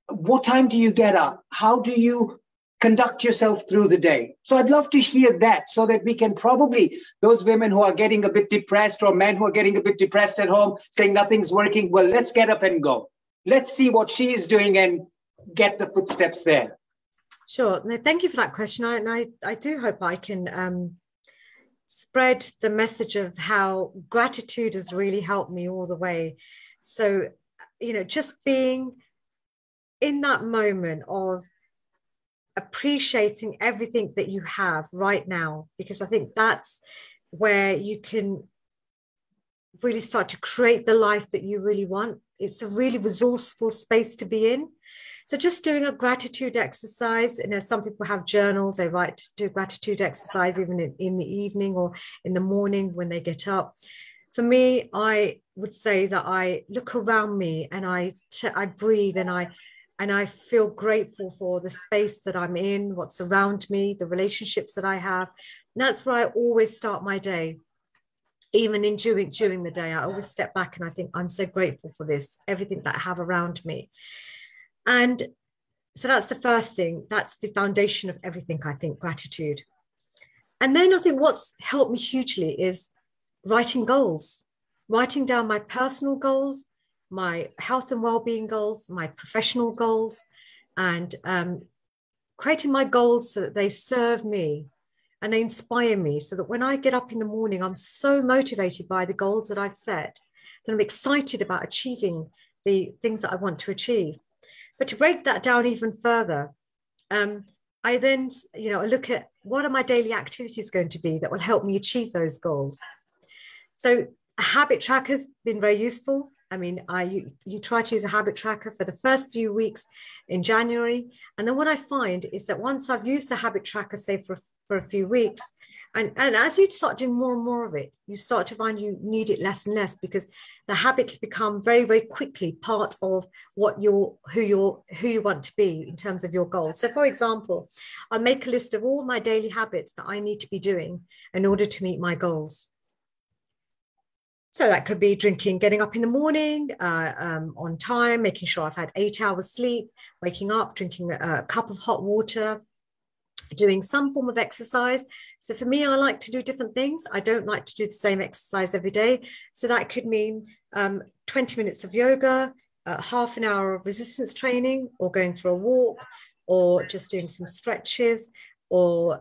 What time do you get up? How do you conduct yourself through the day? So I'd love to hear that, so that we can probably, those women who are getting a bit depressed, or men who are getting a bit depressed at home, saying nothing's working, well, let's get up and go. Let's see what she is doing and get the footsteps there. Sure. No, thank you for that question. I do hope I can spread the message of how gratitude has really helped me all the way. So, you know, just being in that moment of appreciating everything that you have right now, because I think that's where you can really start to create the life that you really want. It's a really resourceful space to be in. So just doing a gratitude exercise. You know, some people have journals, they do gratitude exercise even in the evening or in the morning when they get up. For me, I would say that I look around me and I breathe and I feel grateful for the space that I'm in, what's around me, the relationships that I have. And that's where I always start my day. Even during the day, I always step back and I think, I'm so grateful for this, everything that I have around me. And so that's the first thing. That's the foundation of everything, I think, gratitude. And then I think what's helped me hugely is writing goals, writing down my personal goals, my health and well-being goals, my professional goals, and creating my goals so that they serve me and they inspire me, so that when I get up in the morning, I'm so motivated by the goals that I've set, that I'm excited about achieving the things that I want to achieve. But to break that down even further, I then, look at what are my daily activities going to be that will help me achieve those goals. So a habit tracker has been very useful. I mean, you try to use a habit tracker for the first few weeks in January. And then what I find is that once I've used the habit tracker, say for a few weeks, and as you start doing more and more of it, you start to find you need it less and less, because the habits become very, very quickly part of who you want to be in terms of your goals. So for example, I make a list of all my daily habits that I need to be doing in order to meet my goals. So that could be getting up in the morning on time, making sure I've had 8 hours sleep, waking up, drinking a cup of hot water, doing some form of exercise. So for me, I like to do different things. I don't like to do the same exercise every day. So that could mean 20 minutes of yoga, half an hour of resistance training, or going for a walk, or just doing some stretches, or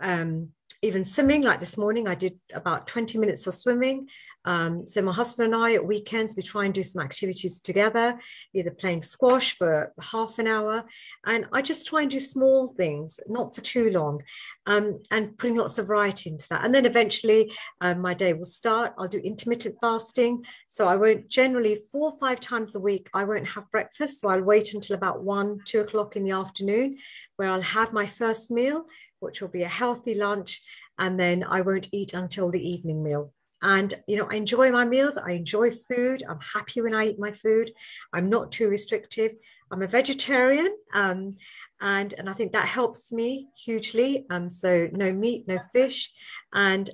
even swimming. Like this morning, I did about 20 minutes of swimming. So my husband and I, at weekends, we try and do some activities together, either playing squash for half an hour. And I just try and do small things, not for too long, and putting lots of variety into that. And then eventually my day will start. I'll do intermittent fasting. So I won't, generally 4 or 5 times a week, I won't have breakfast. So I'll wait until about 1, 2 o'clock in the afternoon, where I'll have my first meal, which will be a healthy lunch. And then I won't eat until the evening meal. And, I enjoy my meals. I enjoy food. I'm happy when I eat my food. I'm not too restrictive. I'm a vegetarian. And I think that helps me hugely. So no meat, no fish. And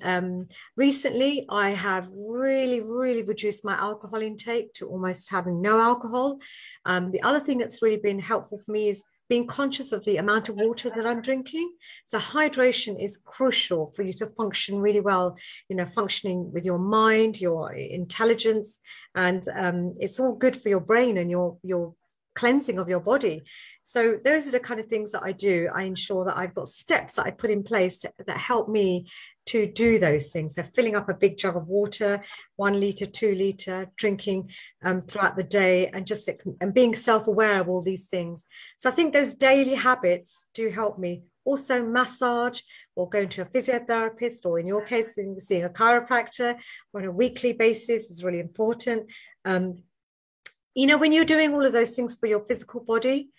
recently I have really, really reduced my alcohol intake to almost having no alcohol. The other thing that's really been helpful for me is being conscious of the amount of water that I'm drinking. So hydration is crucial for you to function really well, functioning with your mind, your intelligence, and it's all good for your brain and your cleansing of your body. So those are the kind of things that I do. I ensure that I've got steps that I put in place that help me to do those things. So filling up a big jug of water, 1 litre, 2 litre, drinking throughout the day, and being self-aware of all these things. So I think those daily habits do help me. Also massage, or going to a physiotherapist, or in your case, seeing a chiropractor on a weekly basis is really important. When you're doing all of those things for your physical body,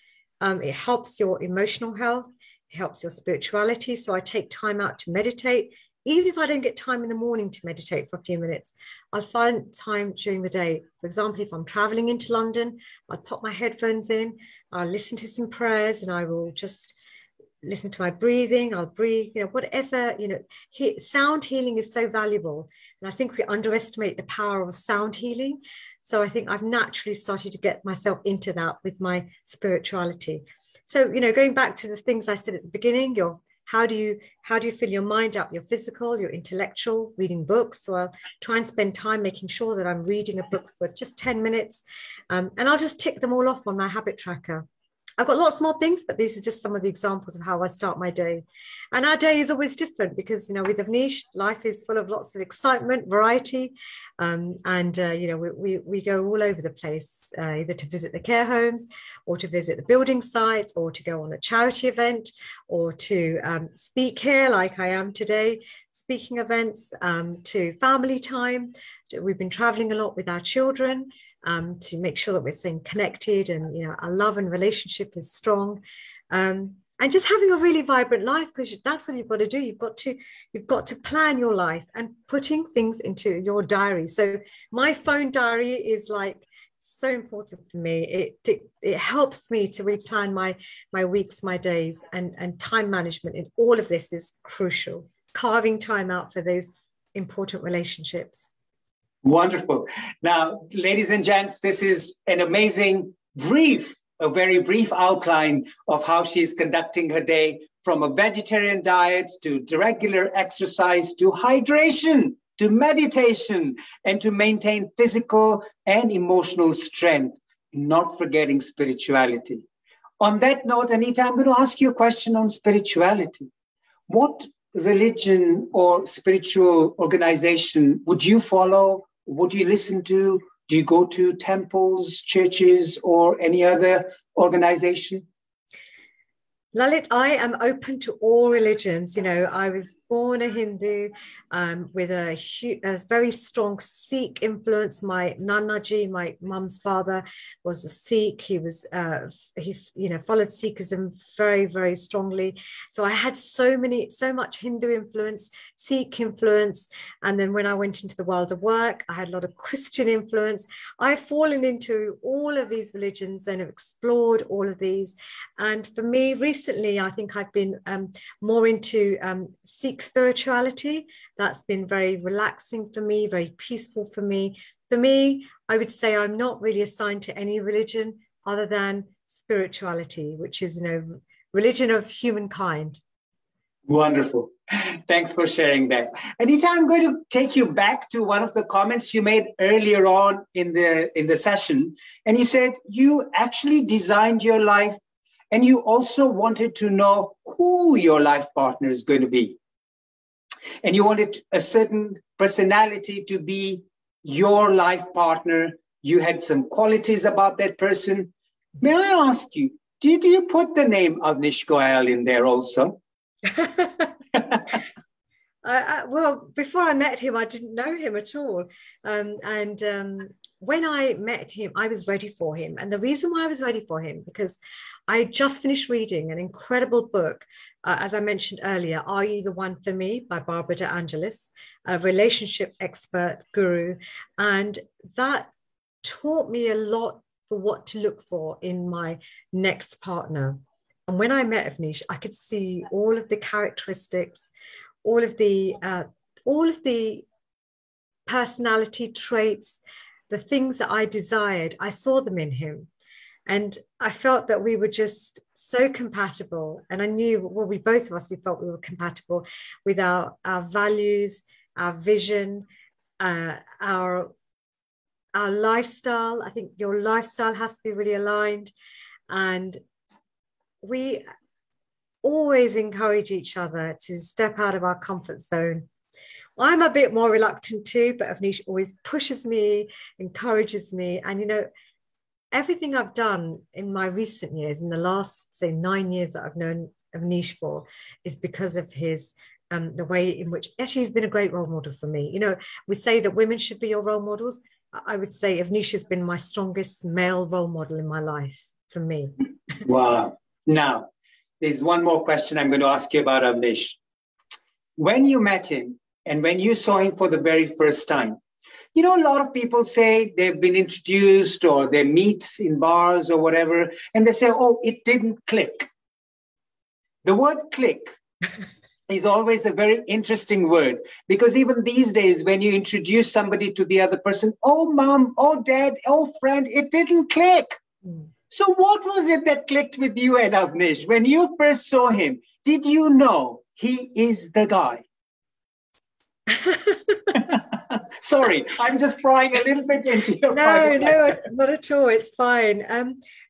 it helps your emotional health, it helps your spirituality. So I take time out to meditate. Even if I don't get time in the morning to meditate for a few minutes, I'll find time during the day. For example, if I'm traveling into London, I'll pop my headphones in, I'll listen to some prayers, and I will just listen to my breathing. I'll breathe, whatever, sound healing is so valuable. And I think we underestimate the power of sound healing. So I think I've naturally started to get myself into that with my spirituality. So, going back to the things I said at the beginning, how do you fill your mind up, your physical, your intellectual, reading books? So I'll try and spend time making sure that I'm reading a book for just 10 minutes. And I'll just tick them all off on my habit tracker. I've got lots more things, but these are just some of the examples of how I start my day. And our day is always different because, with Avnish, life is full of lots of excitement, variety. We go all over the place, either to visit the care homes, or to visit the building sites, or to go on a charity event, or to speak here like I am today, speaking events, to family time. We've been traveling a lot with our children. to make sure that we're staying connected and, you know, our love and relationship is strong. And just having a really vibrant life, because that's what you've got to do. You've got to plan your life and putting things into your diary. So my phone diary is like so important for me. It helps me to replan my weeks, my days, and time management in all of this is crucial. Carving time out for those important relationships. Wonderful. Now, ladies and gents, this is an amazing a very brief outline of how she's conducting her day, from a vegetarian diet to regular exercise to hydration to meditation, and to maintain physical and emotional strength, not forgetting spirituality. On that note, Anita, I'm going to ask you a question on spirituality. What religion or spiritual organization would you follow? Would you listen to? Do you go to temples, churches, or any other organization? Lalit, I am open to all religions. You know, I was born a Hindu with a very strong Sikh influence. My Nanaji, my mum's father, was a Sikh. He followed Sikhism very, very strongly. So I had so much Hindu influence, Sikh influence. And then when I went into the world of work, I had a lot of Christian influence. I've fallen into all of these religions and have explored all of these. And for me, recently, I think I've been more into Sikh spirituality. That's been very relaxing for me, very peaceful for me. For me, I would say I'm not really assigned to any religion other than spirituality, which is, you know, religion of humankind. Wonderful. Thanks for sharing that. Anita, I'm going to take you back to one of the comments you made earlier on in the session. And you said you actually designed your life, and you also wanted to know who your life partner is going to be. And you wanted a certain personality to be your life partner. You had some qualities about that person. May I ask you, did you put the name Avnish Goyal in there also? Well, before I met him, I didn't know him at all. When I met him, I was ready for him. And the reason why I was ready for him, because I just finished reading an incredible book, as I mentioned earlier, Are You the One for Me by Barbara De Angelis, a relationship expert guru. And that taught me a lot for what to look for in my next partner. And when I met Avnish, I could see all of the characteristics, all of the personality traits, the things that I desired. I saw them in him, and I felt that we were just so compatible. And I knew, well, we felt we were compatible with our values, our vision, our lifestyle. I think your lifestyle has to be really aligned, and we always encourage each other to step out of our comfort zone. I'm a bit more reluctant too, but Avnish always pushes me, encourages me. And, you know, everything I've done in my recent years, in the last, say, 9 years that I've known Avnish for, is because of his, the way in which, actually, he's been a great role model for me. You know, we say that women should be your role models. I would say Avnish has been my strongest male role model in my life, for me. Wow. Now, there's one more question I'm going to ask you about Avnish. When you met him and when you saw him for the very first time, you know, a lot of people say they've been introduced or they meet in bars or whatever, and they say, oh, it didn't click. The word click is always a very interesting word, because even these days, when you introduce somebody to the other person, oh, mom, oh, dad, oh, friend, it didn't click. So what was it that clicked with you and Avnish? When you first saw him, did you know he is the guy? Sorry, I'm just prying a little bit into your No, not at all. It's fine.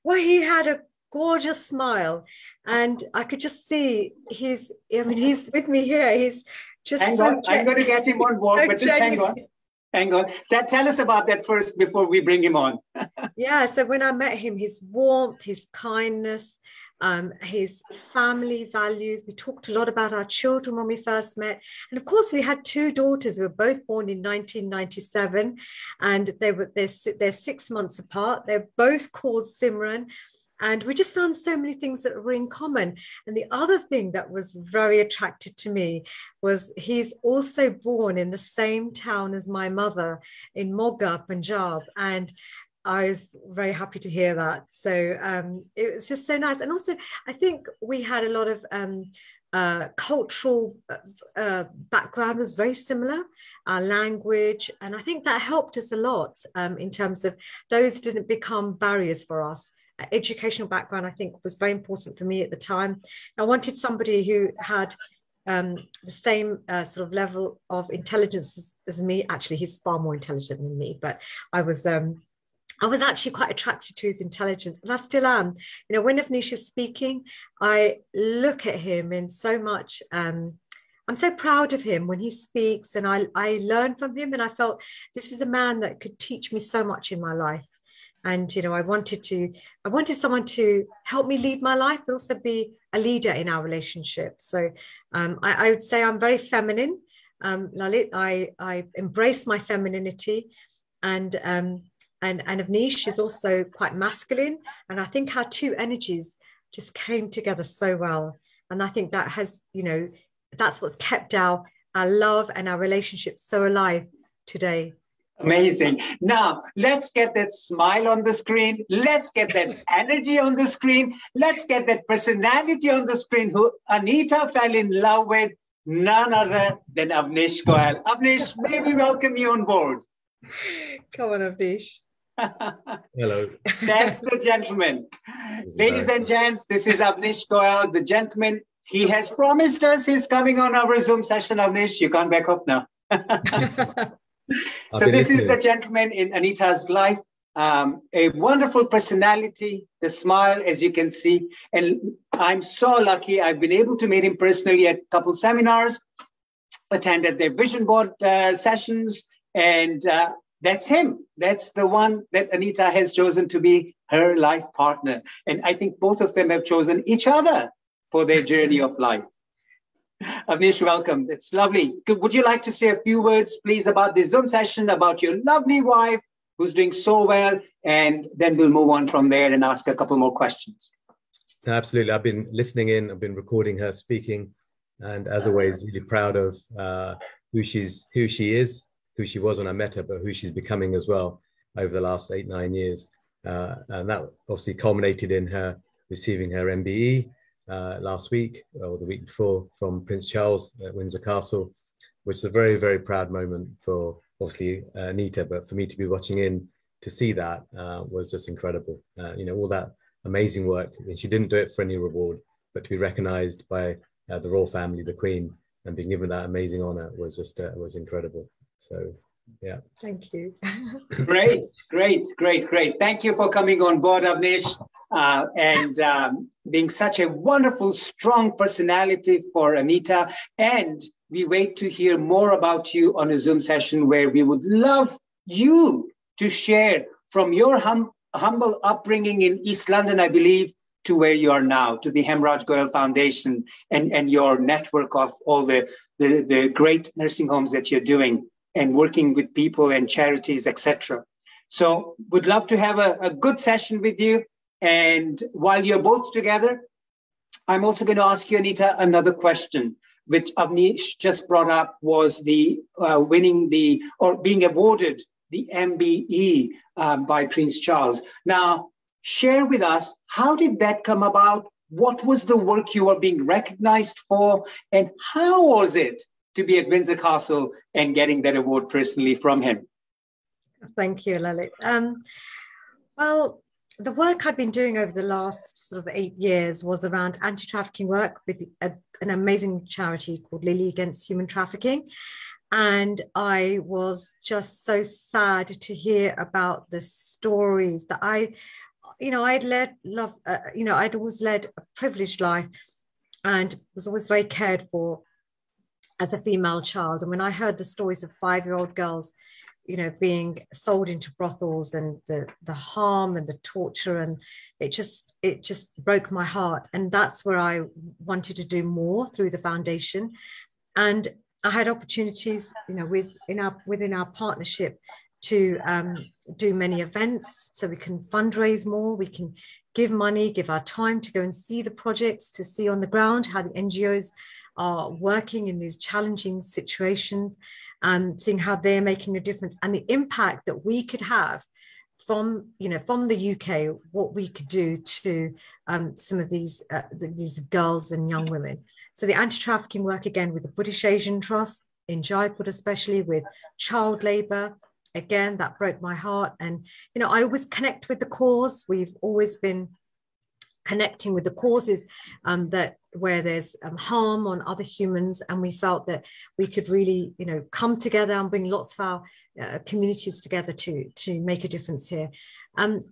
Well, he had a gorgeous smile, and I could just see he's with me here. He's just hang on. I'm going to get him on board, but just hang on. Hang on. Tell us about that first before we bring him on. Yeah, so when I met him, his warmth, his kindness, his family values. We talked a lot about our children when we first met. And of course, we had two daughters who were both born in 1997, and they're 6 months apart. They're both called Simran. And we just found so many things that were in common. And the other thing that was very attractive to me was he's also born in the same town as my mother in Moga, Punjab. And I was very happy to hear that. So it was just so nice. And also, I think we had a lot of cultural background was very similar, our language. And I think that helped us a lot in terms of those didn't become barriers for us. Educational background, I think, was very important for me at the time. I wanted somebody who had the same sort of level of intelligence as me. Actually, he's far more intelligent than me, but I was actually quite attracted to his intelligence, and I still am. You know, when Avnish is speaking, I look at him in so much. I'm so proud of him when he speaks, and I learn from him, and I felt this is a man that could teach me so much in my life. And, you know, I wanted someone to help me lead my life, but also be a leader in our relationship. So I would say I'm very feminine, Lalit. I embrace my femininity, and Avnish is also quite masculine. And I think our two energies just came together so well. And I think that has, you know, that's what's kept our love and our relationship so alive today. Amazing. Now, let's get that smile on the screen. Let's get that energy on the screen. Let's get that personality on the screen who Anita fell in love with, none other than Avnish Goyal. Avnish, may we welcome you on board. Come on, Avnish. Hello. That's the gentleman. Ladies and gents, this is Avnish Goyal, the gentleman. He has promised us he's coming on our Zoom session. Avnish, you can't back off now. So this is the gentleman in Anita's life, a wonderful personality, the smile, as you can see. And I'm so lucky I've been able to meet him personally at a couple seminars, attended their vision board sessions, and that's him. That's the one that Anita has chosen to be her life partner. And I think both of them have chosen each other for their journey of life. Avnish, welcome. It's lovely. Would you like to say a few words, please, about this Zoom session, about your lovely wife who's doing so well, and then we'll move on from there and ask a couple more questions. Absolutely. I've been listening in. I've been recording her speaking, and as always, really proud of who she is, who she was when I met her, but who she's becoming as well over the last 8-9 years. And that obviously culminated in her receiving her MBE last week or the week before from Prince Charles at Windsor Castle, which is a very, very proud moment for obviously Anita, but for me to be watching in to see that was just incredible. You know, all that amazing work, and she didn't do it for any reward, but to be recognized by the royal family, the Queen, and being given that amazing honor was just was incredible. So yeah, thank you. Great. Thank you for coming on board, Avnish, and being such a wonderful, strong personality for Anita. And we wait to hear more about you on a Zoom session where we would love you to share from your humble upbringing in East London, I believe, to where you are now, to the Hemraj Goyal Foundation and your network of all the great nursing homes that you're doing and working with people and charities, etc. So would love to have a good session with you. And while you're both together, I'm also going to ask you, Anita, another question, which Avnish just brought up, was the being awarded the MBE by Prince Charles. Now, share with us, how did that come about? What was the work you were being recognized for? And how was it to be at Windsor Castle and getting that award personally from him? Thank you, Lalit. Well, the work I've been doing over the last sort of 8 years was around anti-trafficking work with an amazing charity called Lily Against Human Trafficking. And I was just so sad to hear about the stories that I'd always led a privileged life and was always very cared for as a female child. And when I heard the stories of 5-year-old girls, being sold into brothels and the harm and the torture, and it just broke my heart. And that's where I wanted to do more through the foundation. And I had opportunities, within our partnership to do many events, so we can fundraise more, we can give money, give our time to go and see the projects, to see on the ground how the NGOs are working in these challenging situations, and seeing how they're making a difference, and the impact that we could have from the UK, what we could do to some of these girls and young women. So the anti-trafficking work, again, with the British Asian Trust in Jaipur, especially with child labour, again, that broke my heart. And, I always connect with the cause. We've always been connecting with the causes that where there's harm on other humans, and we felt that we could really come together and bring lots of our communities together to make a difference here.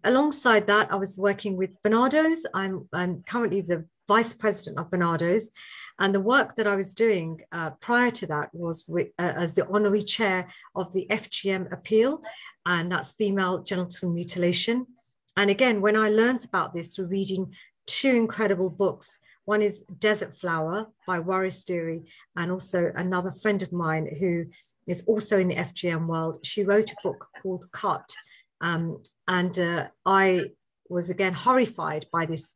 Alongside that, I was working with Barnardo's. I'm currently the vice president of Barnardo's, and the work that I was doing prior to that was as the honorary chair of the FGM appeal, and that's female genital mutilation. And again, when I learned about this through reading two incredible books, one is Desert Flower by Waris Dury, and also another friend of mine who is also in the FGM world. She wrote a book called Cut. I was again horrified by this,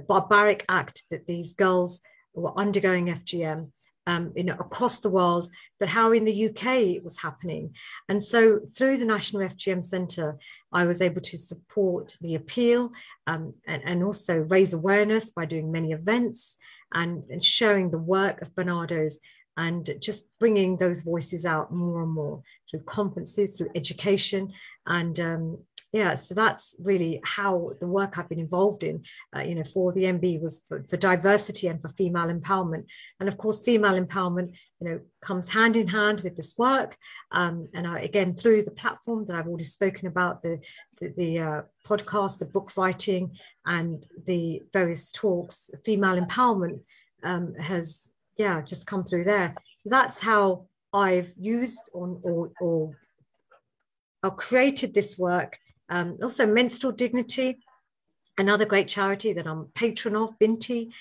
barbaric act that these girls were undergoing FGM, across the world, but how in the UK it was happening. And so through the National FGM Centre, I was able to support the appeal and also raise awareness by doing many events and showing the work of Barnardo's, and just bringing those voices out more and more through conferences, through education. And so that's really how the work I've been involved in, for the MB was for diversity and for female empowerment. And of course, female empowerment, comes hand in hand with this work. Again, through the platform that I've already spoken about, the podcast, the book writing, and the various talks, female empowerment has just come through there. So that's how I've used or created this work. Also Menstrual Dignity, another great charity that I'm patron of, Binti.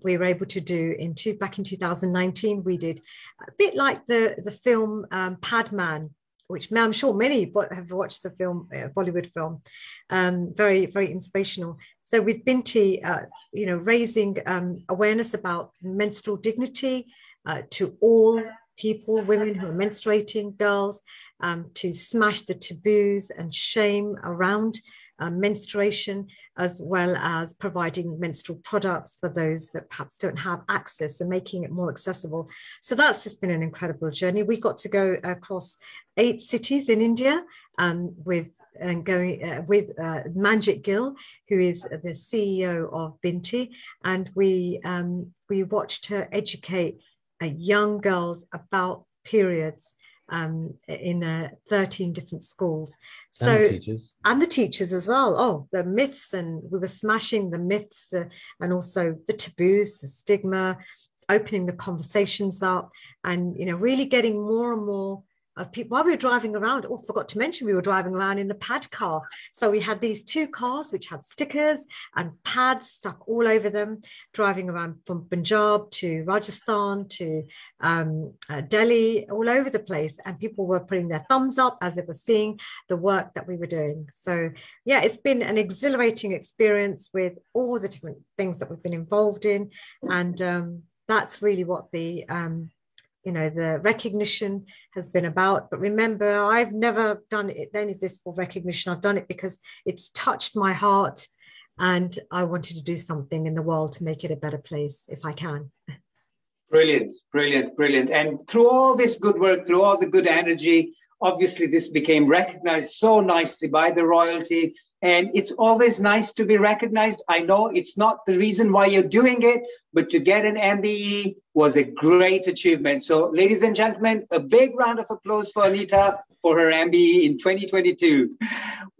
We were able to do back in 2019, we did a bit like the film Padman, which I'm sure many have watched the film, Bollywood film, very, very inspirational. So with Binti, raising awareness about menstrual dignity to all people, women who are menstruating, girls, to smash the taboos and shame around menstruation, as well as providing menstrual products for those that perhaps don't have access and making it more accessible. So that's just been an incredible journey. We got to go across 8 cities in India with Manjit Gill, who is the CEO of Binti, and we watched her educate young girls about periods in 13 different schools. So, and the teachers as well. Oh, the myths, and we were smashing the myths and also the taboos, the stigma, opening the conversations up, and really getting more and more of people. While we were driving around, forgot to mention, we were driving around in the pad car. So we had these 2 cars which had stickers and pads stuck all over them, driving around from Punjab to Rajasthan to Delhi, all over the place. And people were putting their thumbs up as they were seeing the work that we were doing. So yeah, it's been an exhilarating experience with all the different things that we've been involved in. And that's really what the recognition has been about. But remember, I've never done any of this for recognition. I've done it because it's touched my heart, and I wanted to do something in the world to make it a better place if I can. Brilliant, brilliant, brilliant. And through all this good work, through all the good energy, obviously this became recognized so nicely by the royalty. And it's always nice to be recognized. I know it's not the reason why you're doing it, but to get an MBE was a great achievement. So ladies and gentlemen, a big round of applause for Anita for her MBE in 2022.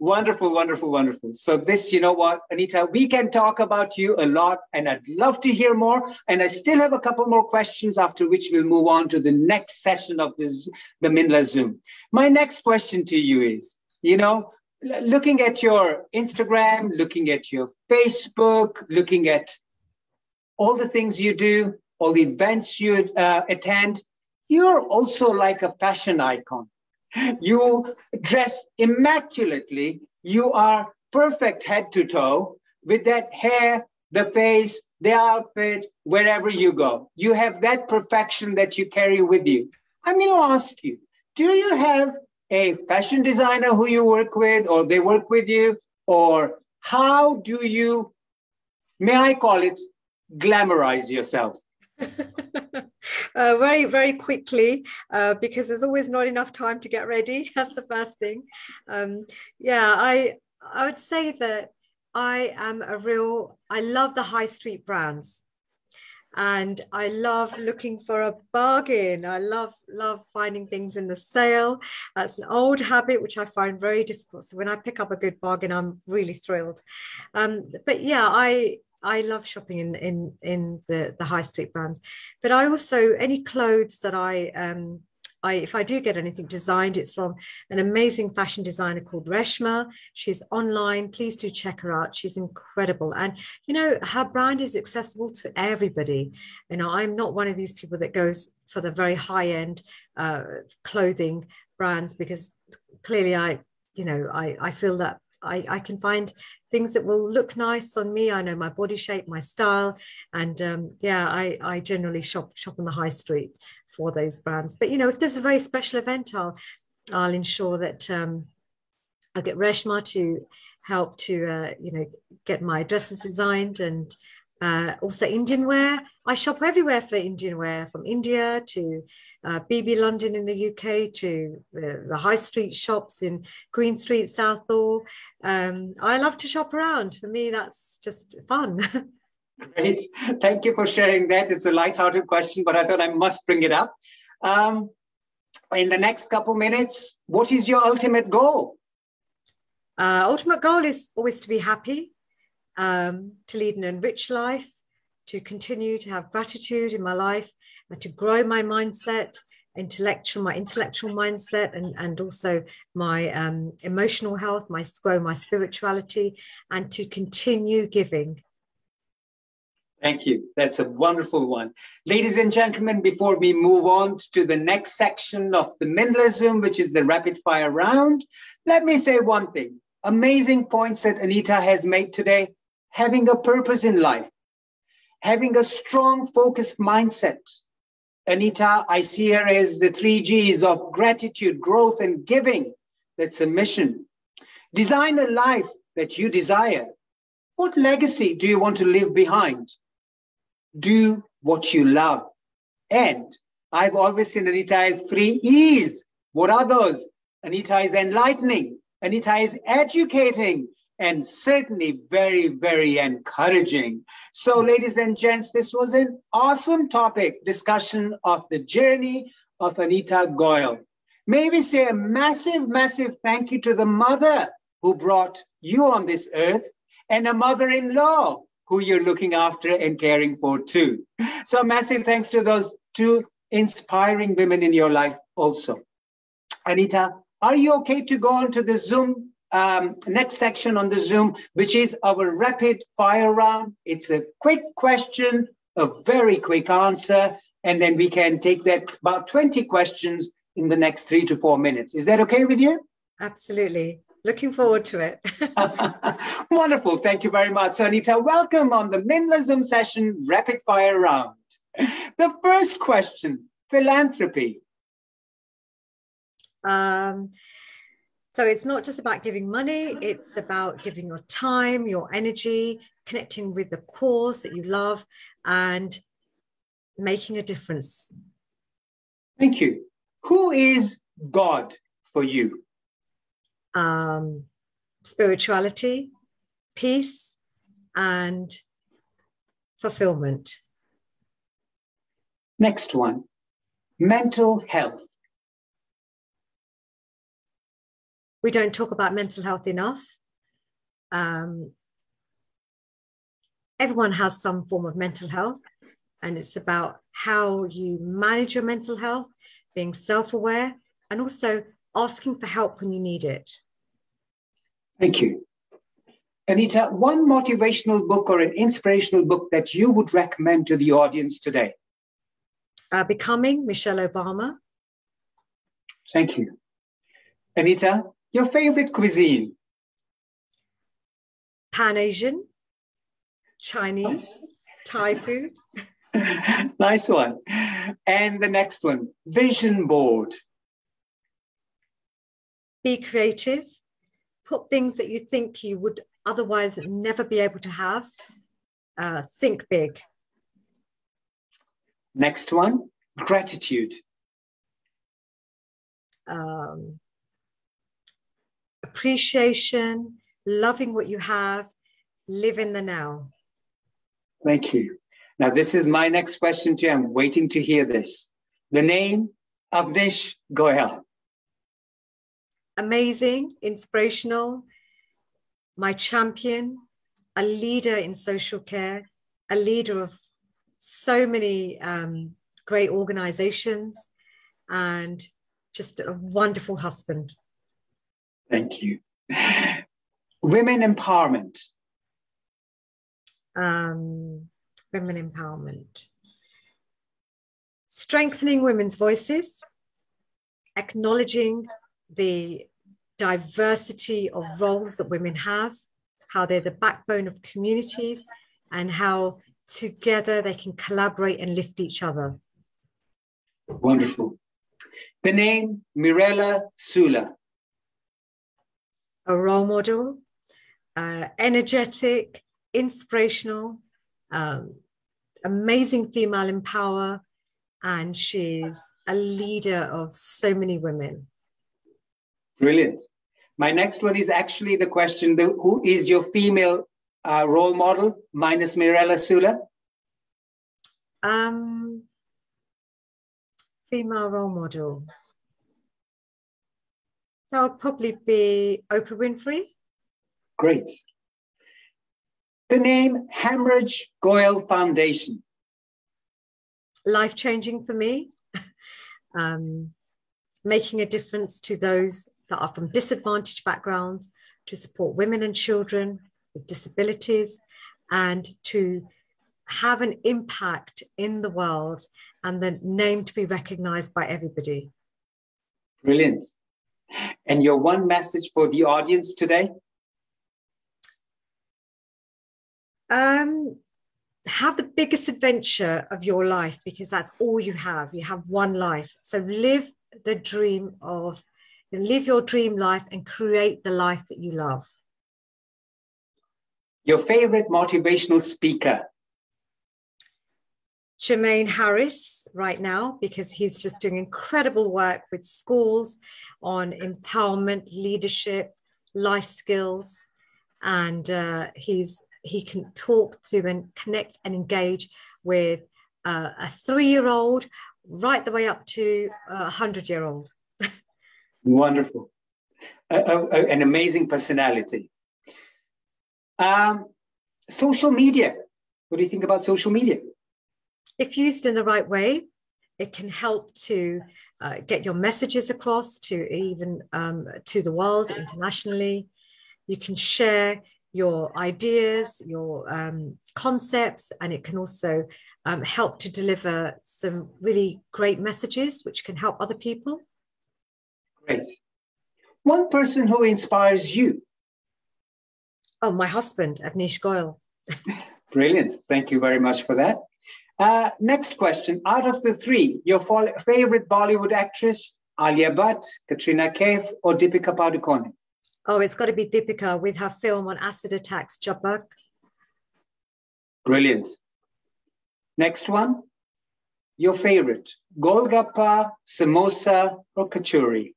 Wonderful, wonderful, wonderful. So this, you know what, Anita, we can talk about you a lot and I'd love to hear more. And I still have a couple more questions after which we'll move on to the next session of this, the MINLA Zoom. My next question to you is, you know, looking at your Instagram, looking at your Facebook, looking at all the things you do, all the events you attend, you're also like a fashion icon. You dress immaculately. You are perfect head to toe with that hair, the face, the outfit, wherever you go. You have that perfection that you carry with you. I'm going to ask you, do you have a fashion designer who you work with or they work with you? Or how do you, may I call it, glamorize yourself? Very, very quickly, because there's always not enough time to get ready. That's the first thing. Yeah, I would say that I love the high street brands. And I love looking for a bargain. I love finding things in the sale. That's an old habit, which I find very difficult. So when I pick up a good bargain, I'm really thrilled. But yeah, I love shopping in the high street brands, but I also, any clothes that if I do get anything designed, it's from an amazing fashion designer called Reshma. She's online. Please do check her out. She's incredible. And, you know, her brand is accessible to everybody. You know, I'm not one of these people that goes for the very high end clothing brands, because clearly I feel that I can find things that will look nice on me. I know my body shape, my style. And I generally shop on the high street for those brands. But, you know, if there's a very special event, I'll ensure that I'll get Reshma to help to, get my dresses designed. And also Indian wear. I shop everywhere for Indian wear, from India to BB London in the UK to the high street shops in Green Street, Southall. I love to shop around. For me, that's just fun. Great. Thank you for sharing that. It's a lighthearted question, but I thought I must bring it up. In the next couple minutes, what is your ultimate goal? Ultimate goal is always to be happy, to lead an enriched life, to continue to have gratitude in my life, and to grow my mindset, my intellectual mindset, and also my emotional health, grow my spirituality, and to continue giving. Thank you. That's a wonderful one. Ladies and gentlemen, before we move on to the next section of the MINLA Zoom, which is the rapid fire round, let me say one thing. Amazing points that Anita has made today. Having a purpose in life, having a strong, focused mindset. Anita, I see her as the 3 Gs of gratitude, growth, and giving. That's a mission. Design a life that you desire. What legacy do you want to leave behind? Do what you love. And I've always seen Anita as 3 E's. What are those? Anita is enlightening. Anita is educating. And certainly very, very encouraging. So, ladies and gents, this was an awesome topic, discussion of the journey of Anita Goyal. May we say a massive, massive thank you to the mother who brought you on this earth, and a mother-in-law who you're looking after and caring for too. So massive thanks to those 2 inspiring women in your life also. Anita, are you okay to go on to the Zoom, next section on the Zoom, which is our rapid fire round? It's a quick question, a very quick answer, and then we can take that about 20 questions in the next 3 to 4 minutes. Is that okay with you? Absolutely. Looking forward to it. Wonderful. Thank you very much, Anita. Welcome on the MINLA Zoom session rapid fire round. The first question, philanthropy. So it's not just about giving money, it's about giving your time, your energy, connecting with the cause that you love, and making a difference. Thank you. Who is God for you? Spirituality, peace, and fulfillment. Next one, mental health. We don't talk about mental health enough. Everyone has some form of mental health, and it's about how you manage your mental health, being self-aware, and also asking for help when you need it. Thank you. Anita, one motivational book or an inspirational book that you would recommend to the audience today? Becoming Michelle Obama. Thank you. Anita, your favorite cuisine? Pan-Asian, Chinese, Thai food. Nice one. And the next one, vision board. Be creative. Put things that you think you would otherwise never be able to have. Think big. Next one, gratitude. Appreciation, loving what you have, live in the now. Thank you. Now, this is my next question to you. I'm waiting to hear this. The name, Avnish Goyal. Amazing, inspirational, my champion, a leader in social care, a leader of so many great organizations, and just a wonderful husband. Thank you. Women empowerment. Women empowerment. Strengthening women's voices, acknowledging the diversity of roles that women have, how they're the backbone of communities, and how together they can collaborate and lift each other. Wonderful. The name, Mirella Sula. A role model, energetic, inspirational, amazing female in power, and she's a leader of so many women. Brilliant. My next one is actually the question, who is your female role model minus Mirella Sula? Female role model. That would probably be Oprah Winfrey. Great. The name Hemorrhage Goyal Foundation. Life-changing for me. Making a difference to those that are from disadvantaged backgrounds, to support women and children with disabilities, and to have an impact in the world, and the name to be recognized by everybody. Brilliant. And your one message for the audience today? Have the biggest adventure of your life, because that's all you have. You have one life. So live the dream of, live your dream life and create the life that you love. Your favorite motivational speaker? Jermaine Harris right now, because he's just doing incredible work with schools on empowerment, leadership, life skills, and he can talk to and connect and engage with a 3-year-old right the way up to a 100-year-old. Wonderful. An amazing personality. Social media. What do you think about social media? If used in the right way, it can help to get your messages across to even to the world internationally. You can share your ideas, your concepts, and it can also help to deliver some really great messages which can help other people. Great. One person who inspires you? Oh, my husband, Avnish Goyal. Brilliant. Thank you very much for that. Next question. Out of the three, your favorite Bollywood actress, Alia Bhatt, Katrina Kaif, or Deepika Padukone? Oh, it's got to be Deepika with her film on acid attacks, Jabak. Brilliant. Next one. Your favorite, Golgappa, Samosa, or Kachori?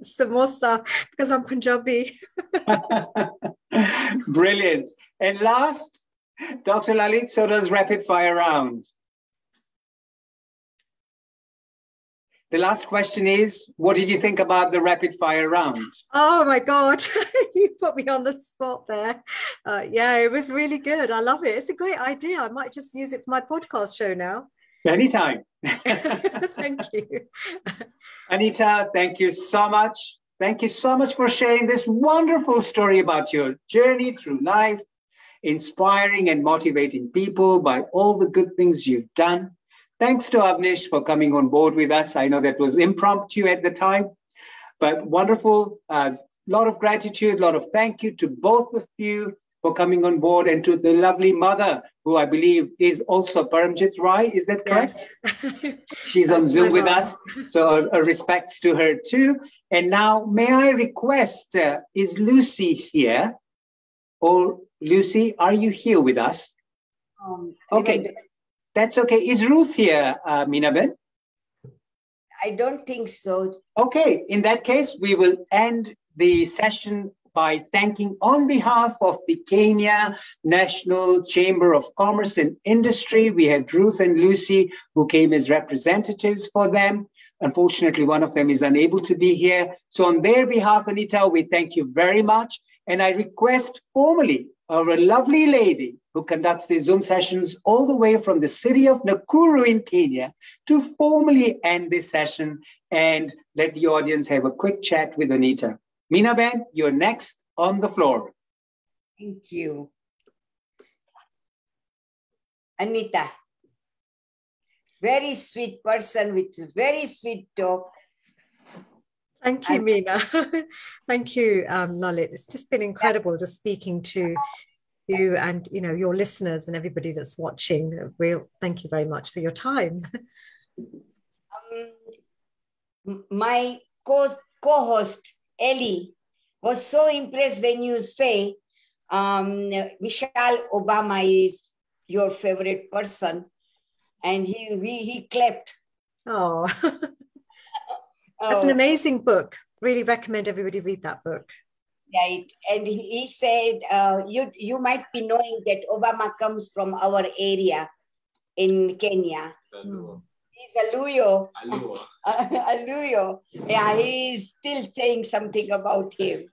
Samosa, because I'm Punjabi. Brilliant. And last, Dr. Lalit Soda's rapid fire round. the last question is, what did you think about the rapid fire round? Oh my God, you put me on the spot there. Yeah, it was really good. I love it. It's a great idea. I might just use it for my podcast show now. Anytime. Thank you. Anita, thank you so much. Thank you so much for sharing this wonderful story about your journey through life, inspiring and motivating people by all the good things you've done. Thanks to Avnish for coming on board with us. I know that was impromptu at the time, but wonderful. Lot of gratitude, lot of thank you to both of you for coming on board, and to the lovely mother, who I believe is also Paramjit Rai. Is that correct? Yes. She's on Zoom with us. So respects to her too. And now may I request, is Lucy here? Or Lucy, are you here with us? Okay, that's okay. Is Ruth here, Minaben? I don't think so. Okay, in that case, we will end the session by thanking, on behalf of the Kenya National Chamber of Commerce and Industry. We had Ruth and Lucy who came as representatives for them. Unfortunately, one of them is unable to be here. So on their behalf, Anita, we thank you very much. And I request formally our lovely lady who conducts the Zoom sessions all the way from the city of Nakuru in Kenya to formally end this session and let the audience have a quick chat with Anita. Minaben, you're next on the floor. Thank you. Anita, very sweet person with very sweet talk. Thank you, Meena. Thank you, Lalit. It's just been incredible just speaking to you and your listeners and everybody that's watching. Thank you very much for your time. My co-host Ellie was so impressed when you say Michelle Obama is your favorite person, and he clapped. Oh, that's an amazing book. Really recommend everybody read that book. Right, and he said you might be knowing that Obama comes from our area in Kenya. He's Aluyo. Aluyo. Yeah, he's still saying something about him.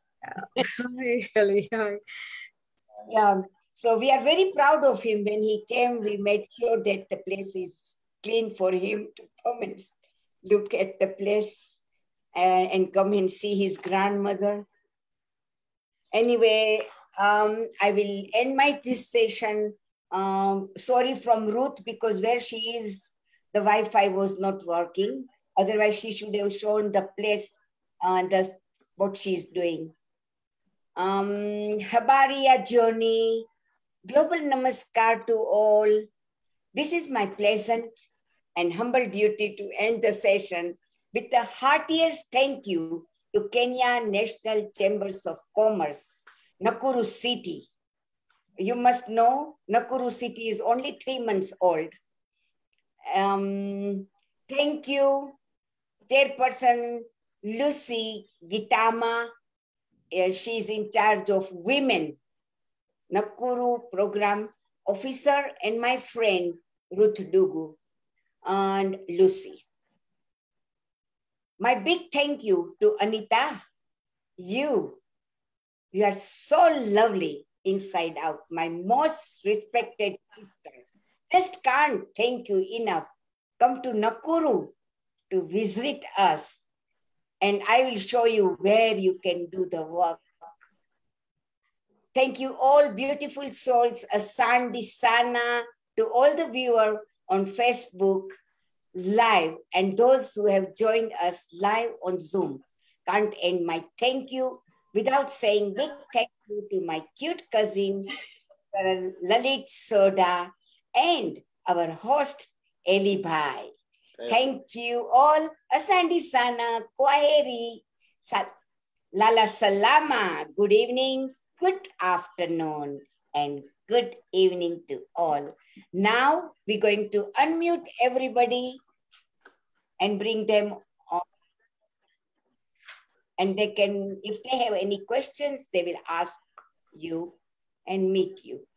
Yeah. So we are very proud of him. When he came, we made sure that the place is clean for him to come and look at the place and come and see his grandmother. Anyway, I will end this session. Sorry from Ruth, because where she is, the Wi-Fi was not working. Otherwise, she should have shown the place and what she's doing. Habariya journey, global namaskar to all. This is my pleasant and humble duty to end the session with the heartiest thank you to Kenya National Chambers of Commerce, Nakuru City. You must know, Nakuru City is only 3 months old. Thank you, Chairperson Lucy Gitama. She's in charge of women, Nakuru Program Officer, and my friend Ruth Dugu and Lucy. My big thank you to Anita. You are so lovely inside out, my most respected sister. Just can't thank you enough. Come to Nakuru to visit us, and I will show you where you can do the work. Thank you all beautiful souls, Asandi Sana, to all the viewers on Facebook Live and those who have joined us live on Zoom. Can't end my thank you without saying big thank you to my cute cousin, Lalit Soda, and our host, Eli Bhai. Thank you all. Asandi Sana, Kwaheri, Lala Salama. Good evening, good afternoon, and good evening to all. Now we're going to unmute everybody and bring them on. And they can, if they have any questions, they will ask you and meet you.